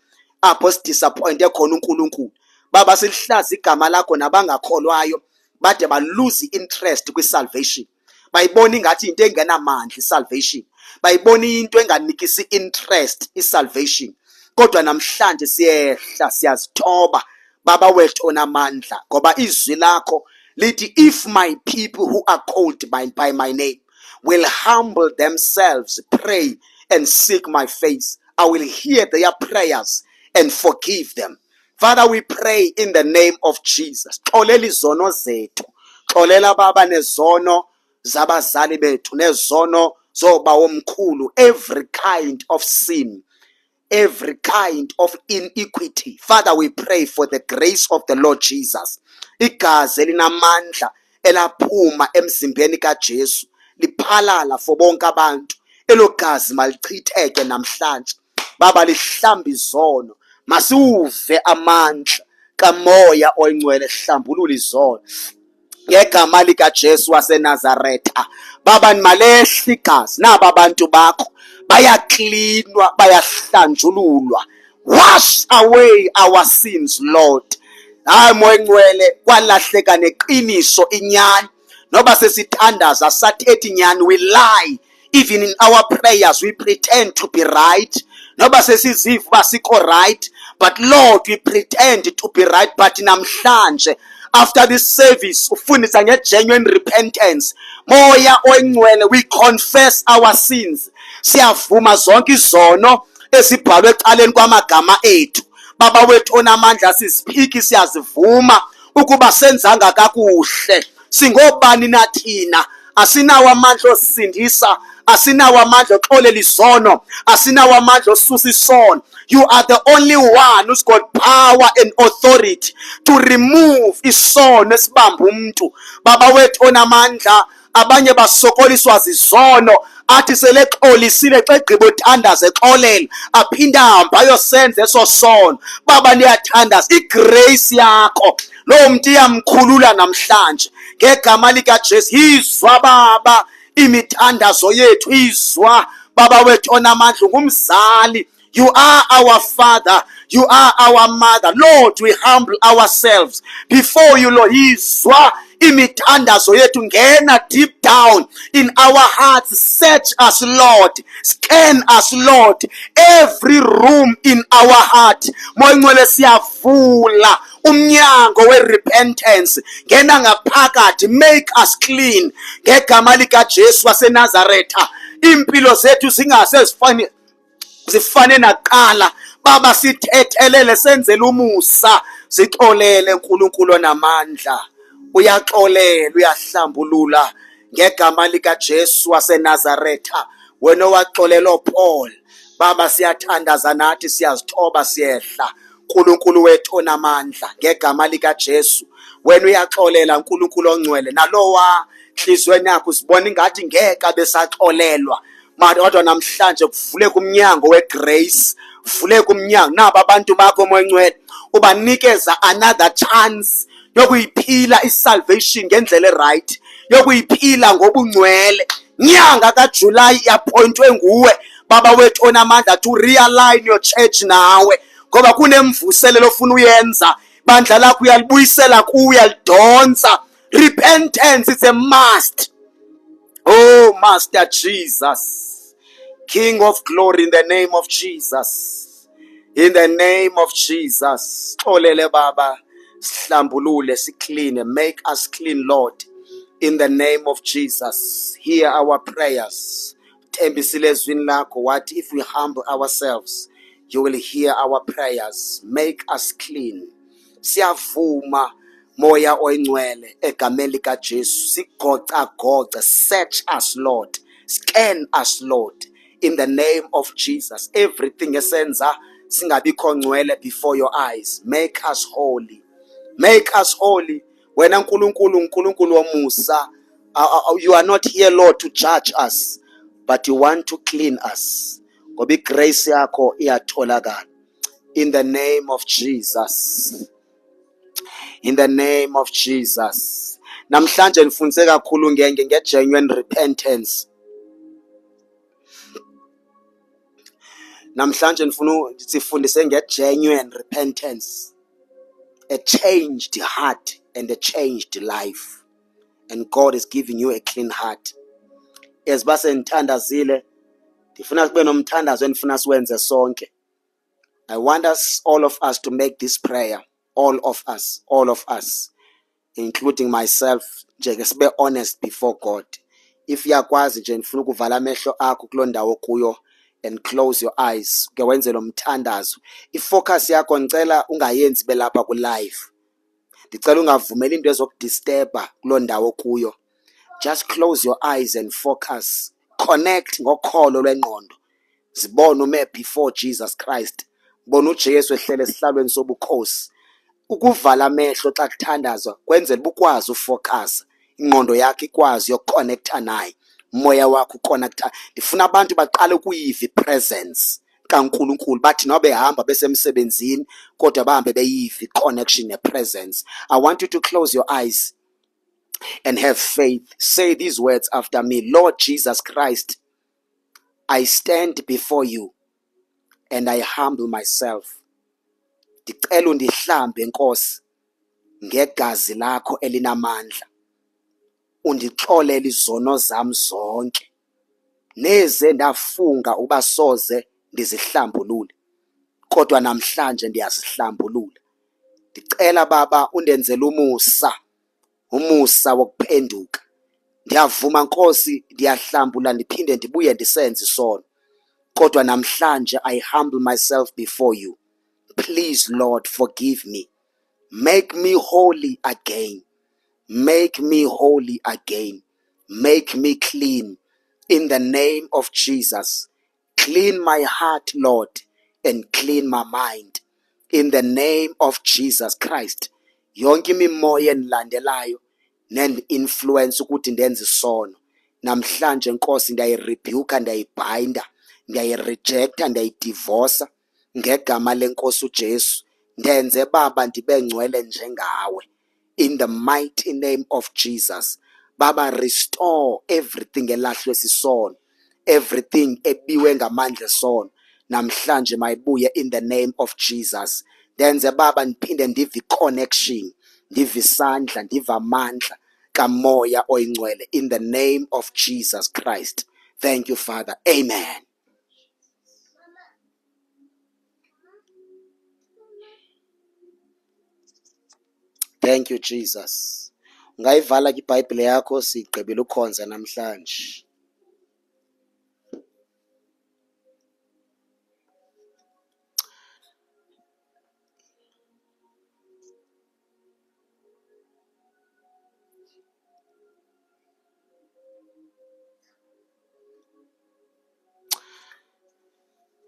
apho sidisappointe khona uNkulunkulu. Baba silihlaza igama lakho nabangakholwayo bade balose interest kwisalvation. Bayibona ingathi into engenamandla isalvation. Bayibona into enganikisi interest isalvation. Kodwa namhlanje siyehla siyazithoba baba wethu onamandla ngoba izwi lakho lithi if my people who are called by my name will humble themselves, pray and seek my face, I will hear their prayers and forgive them. Father, we pray in the name of Jesus. Xolela izono zethu. Xolela baba nezono zabazali bethu, nezono zoba womkhulu, every kind of sin, every kind of inequity. Father, we pray for the grace of the Lord Jesus. Igazi elinamandla elaphuma emzimbeni kaJesu liphalala for bonke abantu. Elo gazi malichitheke namhlanje. Baba lihlamba izono. Masiuve amandla kamoya oyingcwele hlambulula izono. Ngegama likaJesu waseNazaretha. Baba nimalehla igazi naba abantu bakho bayaklinwa, bayahlanjululwa. Wash away our sins, Lord. Hayi moya ngcwele kwalahleka neqiniso inyani. Noba sesithandaza sathethi inyani, we lie. Even in our prayers we pretend to be right. Noba sesiziva uba sikho right, but Lord we pretend to be right. But namhlanje after this service ufundisa ngegenuine repentance. Moya oyingcwele, we confess our sins. Siyavuma zonke izono ezibhalwe ecaleni kwamagama ethu. Baba wethu onamandla, siziphiki siyazivuma ukuba senzanga kakuhle. Singobani nathina? Asinawo amandla osindisa, asinawo amandla oxolela izono, asinawo amandla osusa isono. You are the only one who's got power and authority to remove isono esibamba umuntu. Baba wethu onamandla, abanye basokoliswa zizono, athi selexolisile xegqiba uthandaza exolela aphinde ahambe ayosenza eso sono. Baba niyathandaza, igrace yakho lowo muntu iyamkhulula namhlanje ngegama likaJesu. Izwa Baba imithandazo yethu, izwa Baba wethu onamandla, ngumzali. You are our Father, you are our Mother. Lord, we humble ourselves before you, Lord. Izwa imithandazo yethu, ngena deep down in our hearts. Search us, Lord. Scan us, Lord. Every room in our heart, Moya Ngcwele, siyavula umnyango we-repentance. Ngena ngaphakathi, make us clean ngegama likaJesu waseNazaretha. Impilo zethu zingase zifane naqala. Baba, sithethelele, senzele umusa, sixolele uNkulunkulu onamandla. Uyaxolela, uyahlambulula ngegama likaJesu waseNazaretha. Wena waxolela uPaul, Baba, siyathandaza nathi, siyazithoba, siyehla. Nkulunkulu wethu onamandla, ngegama likaJesu, wena uyaxolela Nkulunkulu ongcwele. Nalowa enhliziyweni yakho sibona ingathi ngeke abesaxolelwa, kodwa namhlanje kuvuleka umnyango wegrace, kuvuleka umnyango. Naba abantu bakho Moya Ngcwele, ubanikeza another chance yokuyiphila isalvation ngendlela right, yokuyiphila ngobungcwele. Nyanga kaJuly yaphointwe nguwe Baba wethu onamandla to realign your church nawe, ngoba kunemvuselelo ofuna uyenza. Bandla lakho uyalibuyisela kuwe, uyalidonsa. Repentance is a must. Oh, Master Jesus, King of glory, in the name of Jesus, in the name of Jesus. Xolele Baba, sihlambulule, sikline, make us clean, Lord, in the name of Jesus. Hear our prayers. Thembisile ezwini lakho wathi, if we humble ourselves, you will hear our prayers. Make us clean. Siyavuma Moya Oyingcwele egameni likaJesu, sigocagoce. Search us, Lord. Scan us, Lord, in the name of Jesus. Everything esenza singabikho ngcwele before your eyes. Make us holy. Make us holy. Wena Nkulunkulu womusa, you are not here, Lord, to judge us, but you want to clean us. Ngoba igrace yakho iyatholakala. In the name of Jesus. In the name of Jesus. Namhlanje nifundise kakhulu nge-genuine repentance. Namhlanje sifundise nge-genuine repentance. A changed heart and a changed life. And God is giving you a clean heart. As base nithandazile, ndifuna kube nomthandazo endifuna siwenze sonke. I want us, all of us, to make this prayer. All of us, including myself, nje sibe honest before God. If uyakwazi nje nifuna ukuvala amehlo akho kuloo ndawo kuyo and close your eyes, ke wenze lo mthandazo. Ifocus yakho ngicela ungayenzi belapha ku live. Ndicela ungavumeli into ezokudisturba kuloo ndawo kuyo. Just close your eyes and focus. Connect ngokholo lwengqondo. Zibone ume before Jesus Christ. Bona uJesu ehlele esihlalweni sobukhosi. Ukuvala amehlo xa kuthandazwa kwenzela ukwazi ufocus, ingqondo yakho ikwazi yokuconnecta naye, umoya wakho uconnecta. Ndifuna abantu baqale ukuyiva ipresence kaNkulunkulu, bathi nobe behamba besemsebenzini kodwa bahambe beyiva iconnection nepresence. I want you to close your eyes and have faith. Say these words after me. Lord Jesus Christ, I stand before you and I humble myself. Ndicela undihlambe Nkosi ngegazi lakho elinamandla. Undixolele izono zami zonke neze ndafunga uba soze ndizihlambulule, kodwa namhlanje ndiyazihlambulula. Ndicela Baba undenzele umusa wokuphenduka. Ndiyavuma Nkosi, ndiyahlambula ndiphinde ndibuye ndisenze isono, kodwa namhlanje I humble myself before you. Please, Lord, forgive me. Make me holy again. Make me holy again. Make me clean. in the name of Jesus. Clean my heart, Lord, and clean my mind in the name of Jesus Christ. Yonke imimoya endilandelayo nendi-influence ukuthi ndenze isono, namhlanje Nkosi ndiyayirebuka, ndiyayibhinda, ndiyayirejecta, ndiyayidivosa ngegama lenkosi uJesu. Ndenze Baba ndibe ngcwele njengawe in the mighty name of Jesus. Baba, restore everything elahlwe sisono, everything ebiwe ngamandla esono, namhlanje mayibuye in the name of Jesus. Ndenze Baba ndiphinde ndive connection, ndive isandla, ndive amandla kamoya oyingcwele in the name of Jesus Christ. Thank you, Father. Amen. Thank you, Jesus. Ungayivala ke iBhayibhile yakho, sigqibile ukhonza namhlanje.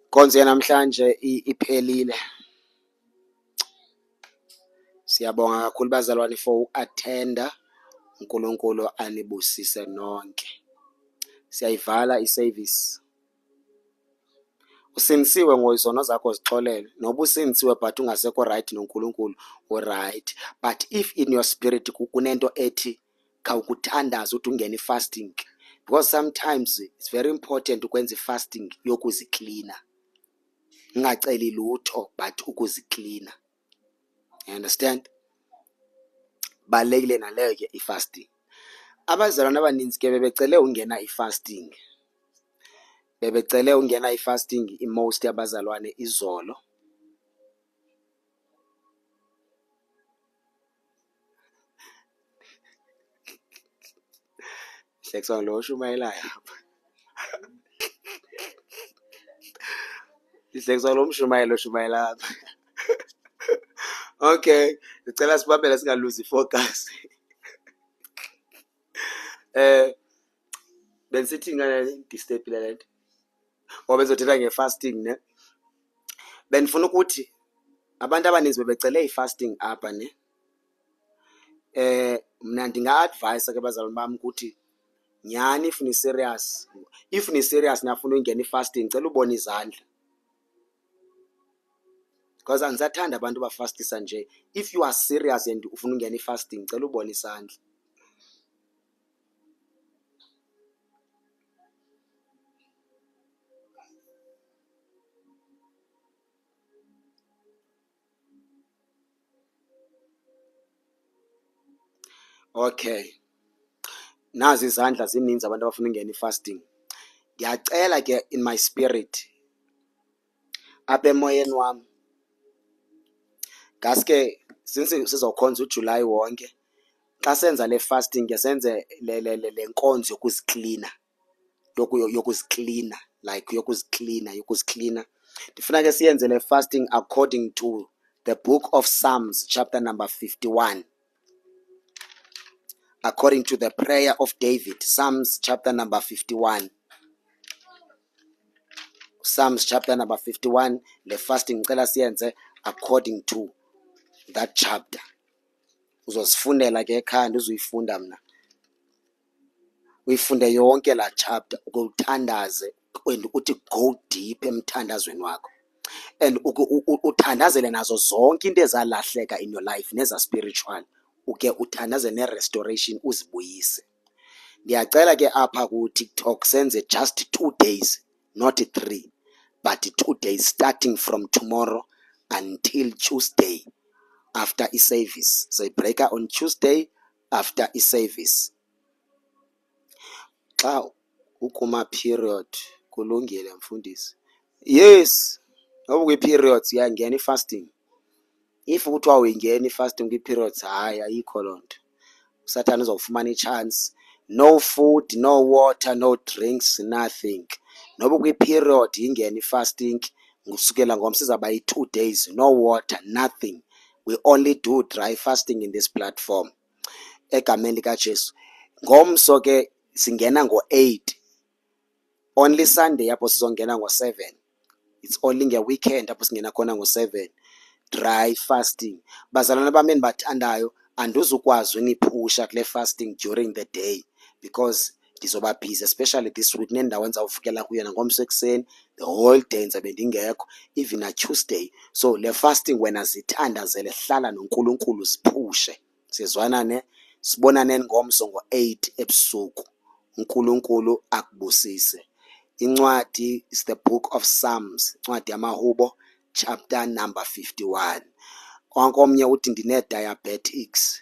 Konze namhlanje iphelile. Siyabonga kakhulu bazalwane for uattenda. uNkulunkulu anibusise nonke. Siyayivala iservice. Usinisiwe ngoyizono zakho zixolele. Noba usinisiwe but ungasekho right noNkulunkulu right. But if in your spirit kunento ethi khawukuthandaza ukuthi ungene fasting, because sometimes it's very important ukwenza fasting yokuziklina. Ungaceli lutho but ukuziklina. You understand? Balekile naleyo ke ifasting. Abazalwane abaninzi ke bebecele ungena ifasting. Bebecele ungena ifasting most yabazalwane izolo. Hlekiswa lo shumayelayo apha. Ihlekiswa lo mshumayelo shumayela apha. Okay, ngicela sibambele singaluzi focus. Benisithi ngane disturb le lento. Ngoba bezothetha ngefasting ne. Benifuna ukuthi abantu abaninzi bebecele ifasting apha ne. Mna ndinga-advise ke bazalwane bami ukuthi nyani if ni serious nafuna ungena ifasting cela ubone izandla. Because angisathanda abantu bafastisa nje. If you are serious and ufuna ungena ifasting cela ubone isandla. Okay. Nazi izandla zininzi abantu abafuna ungena ifasting. Ndiyacela ke in my spirit apha emoyeni wami ngaske since sizokhonza uJuly wonke xa senza le fasting ke senze le nkonzo yokuziklina, yokuziklina, like yokuziklina. Ndifuna ke siyenze le fasting according to the book of Psalms chapter number 51. According to the prayer of David, Psalms chapter number 51. Psalms chapter number 51, le fasting ngicela siyenze according to that chapter. Uzosifundela ke ekhaya, uzuyifunda mna. Uyifunde yonke la chapter ukuthandaze and uthi go deep emthandazweni wakho. And uthandazele nazo zonke into ezalahleka in your life neza spiritual. Uke uthandaze ne-restoration uzibuyise. Ndiyacela ke apha ku TikTok senze just 2 days, not 3, but 2 days starting from tomorrow until Tuesday after i-service. So break on Tuesday after i-service. Xa ukuma period kulungile mfundisi. Yes. Ngoba kwi-periods uyangena i-fasting. If kuthiwa uyingena i-fasting kwi-periods hayi ayikho loo nto. Usathane uzokufumana i-chance. No food, no water, no drinks, nothing. Noba kwi-period ingena i-fasting kusukela ngomso izawuba yi-2 days, no water, nothing. We only do dry fasting in this platform. Egameni likaJesu. Ngomso ke singena ngo-8 only Sunday apho sizongena ngo-7. It's only nge-weekend apho singena khona ngo-7. Dry fasting. Bazalwane bami endibathandayo, andizukwazi uniphusha kule fasting during the day because ndizoba busy, especially this week. Nendawo endizawuvukela kuyo nangomso ekuseni, the whole day ndizabe ndingekho, even na Tuesday. So le fasting wena zithandazele, hlala noNkulunkulu, ziphushe. Sizwana ne? Sibonane ngomso ngo-8 ebusuku. uNkulunkulu akubusise. Incwadi is the book of Psalms, incwadi yamahubo, chapter number 51. Onkomnye uthi ndine-diabetics.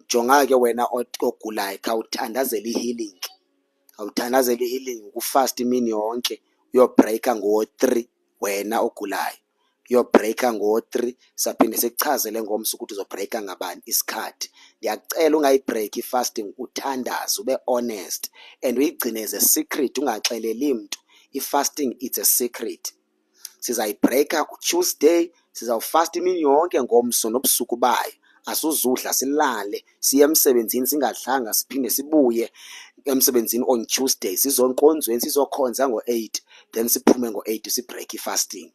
Jonga ke wena ogulayo, khawuthandazele i-healing. Khawuthandazele i-healing, ukufast imini yonke, uyobreaka ngo-3 wena ogulayo. Uyobreaka ngo-3, saphinde sikuchazele ngomso ukuthi uzobreaka ngabani isikhathi. Ndiyakucela ungayibreaki i-fasting, uthandaze, ube honest and uyigcine as a secret, ungaxeleli mntu. I-fasting it's a secret. Sizayibreaka Tuesday, sizawufasta imini yonke ngomso nobusuku bayo. Asuzudla, silale, siye emsebenzini singadlanga, siphinde sibuye emsebenzini on Tuesday, sizonkonzweni, sizokhonza ngo-8, then siphume ngo-8 sibreak i-fasting.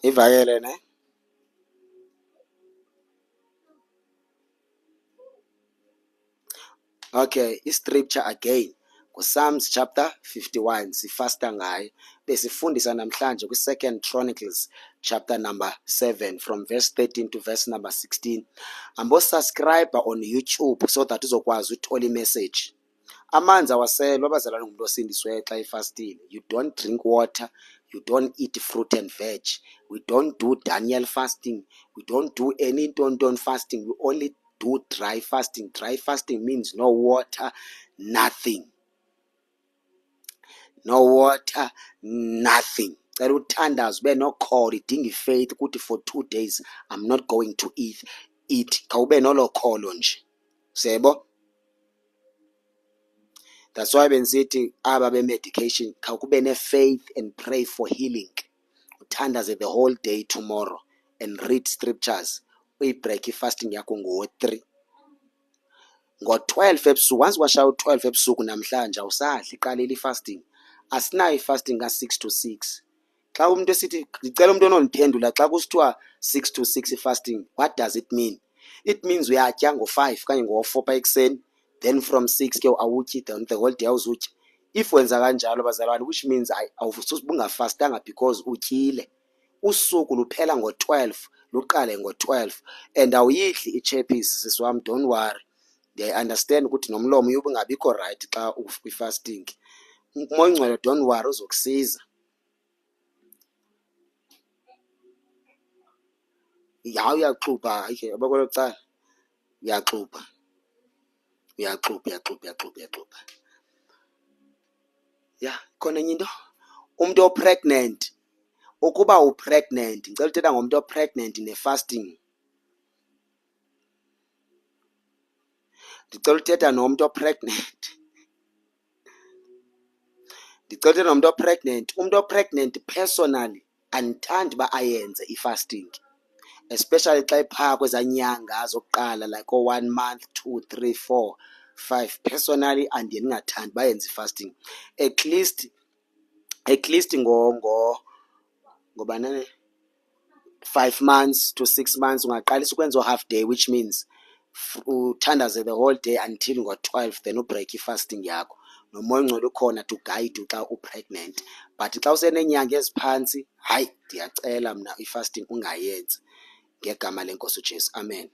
Ivakele ne? Okay, i-scripture again Psalms chapter 51 sifasta ngayo, besifundisa namhlanje kwi-2 Chronicles chapter number 7 from verse 13 to verse number 16. Ambo-subscribe on YouTube so that uzokwazi uthola i-message. Amanzi awaselwa abazalwane ngumuntu osindiswe xa ifastile. You don't drink water, you don't eat fruit and veg. We don't do Daniel fasting, we don't do any tonton fasting, we only do dry fasting. Dry fasting means no water, nothing. No water, nothing. Cela uthandaze, ube nokholo, idinga ifaith ukuthi for 2 days I'm not going to eat. Khawube nolo kholo nje. Sebo? That's why benisithi aba be-medication khawube ne-faith and pray for healing. Uthandaze the whole day tomorrow and read scriptures. Uyibreak i-fasting yakho ngo-3. Ngo-12 ebusuku, once washaya u-12 ebusuku namhlanje awusadli, iqalile i-fasting. Asinayo i-fasting ka-6 to 6. Xa umuntu esithi, ngicela umuntu onondiphendula, xa kusithiwa 6 to 6 i-fasting, what does it mean? It means uyatya ngo-5 kanye ngo-4 pa ekuseni, then from 6 ke awutyi, the whole day awuzutya. If wenza kanjalo bazalwane, which means awusubungafastanga because utyile. Usuku luphela ngo-12, luqale ngo-12, and awuyidli i-chappies, sisi wami, don't worry. They understand ukuthi nomlomo uyobe ungabikho right xa ukwi-fasting. Umoya Ongcwele, don't worry, uzokusiza. Ya uyaxupha, abakwelo cala uyaxupha. Ya, khona enye into, umuntu o-pregnant, ukuba u-pregnant, ngicela uthetha ngomuntu o-pregnant ne-fasting. Ndicela uthetha nomuntu o-pregnant. Umuntu o-pregnant personally andithandi uba ayenze i-fasting, especially xa iphaa kwezaa nyanga zokuqala like 1 month, 2, 3, 4, 5. Personally andiye ndingathandi bayenze i-fasting. At least ngoba 5 months to 6 months ungaqalisa ukwenza u-half day, which means uthandaze the whole day until ngo-12, then ubreak i-fasting yakho. Nomoya Ongcwele ukhona to guide xa u-pregnant. But xa useneenyanga eziphantsi, hayi, ndiyacela mna i-fasting ungayenzi ngegama lenkosi uJesu, amen.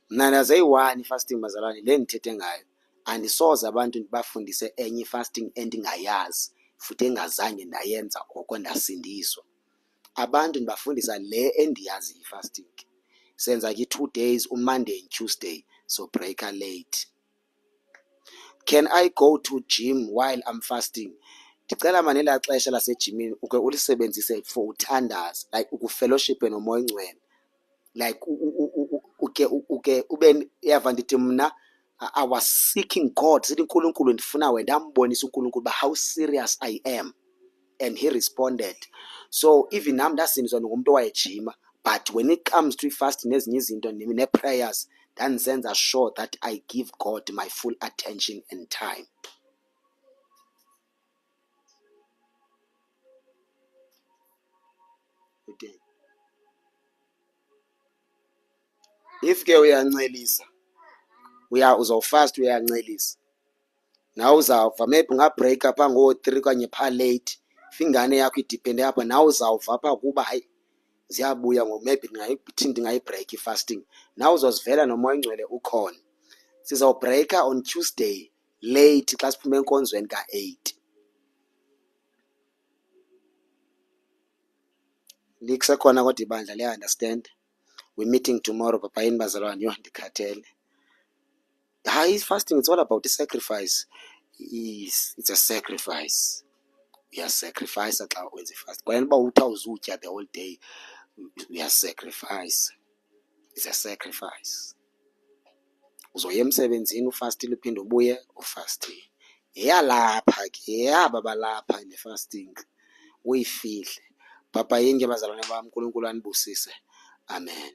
Mna ndazeyi-1 i-fasting bazalwane, le ndithethe ngayo. Andisoze abantu ndibafundise enye i-fasting endingayazi futhi engazange ndayenza oko ndasindiswa. Abantu ndibafundisa le endiyazi i-fasting. Senza ke 2 days, uMonday and Tuesday, so breaker late. Can I go to gym while I'm fasting? Ndicela manela xesha lasejimini uke ulisebenzise for uthandaza, like ukufellowship nomoya Ongcwele, like uke ube yava ndithi mna I was seeking God, sithi uNkulunkulu ndifuna wena, ndambonisa uNkulunkulu uba how serious I am, and he responded. So even nam ndasindiswa ngumuntu owayejima, But when it comes to fasting nezinye izinto ne-prayers, ndandisenza sure that I give God my full attention and time. If ke uyancelisa, uzawufast uyancelisa, nawe uzawuva maybe ungabhreyikha phaa ngoo-3 okanye phaa late, if ingane yakho idiphende apha, nawe uzawuva apha kuba hayi ziyabuya ngoku maybe ndingayibhreyikha i-fasting. Nawe uzozivela nomoya oyingcwele ukhona. Sizawubhreyikha on Tuesday late xa siphuma enkonzweni ka-8. Likusekhona kodwa ibandla liya-understand. We're meeting tomorrow, papa yini bazalwane. Yho, ndikhathele. Hayi, fasting, it's all about i-sacrifice. It's a sacrifice. Uyasacrifice xa wenza i-fast. Kwayena uba uthi awuzutya the whole day, uyasacrifice. It's a sacrifice. Uzoya emsebenzini ufastile uphinde ubuye ufastile. Yeyalapha ke, yeyaba balapha le fasting, uyifihle. Papa yini ke bazalwane bam, uNkulunkulu anibusise. Amen.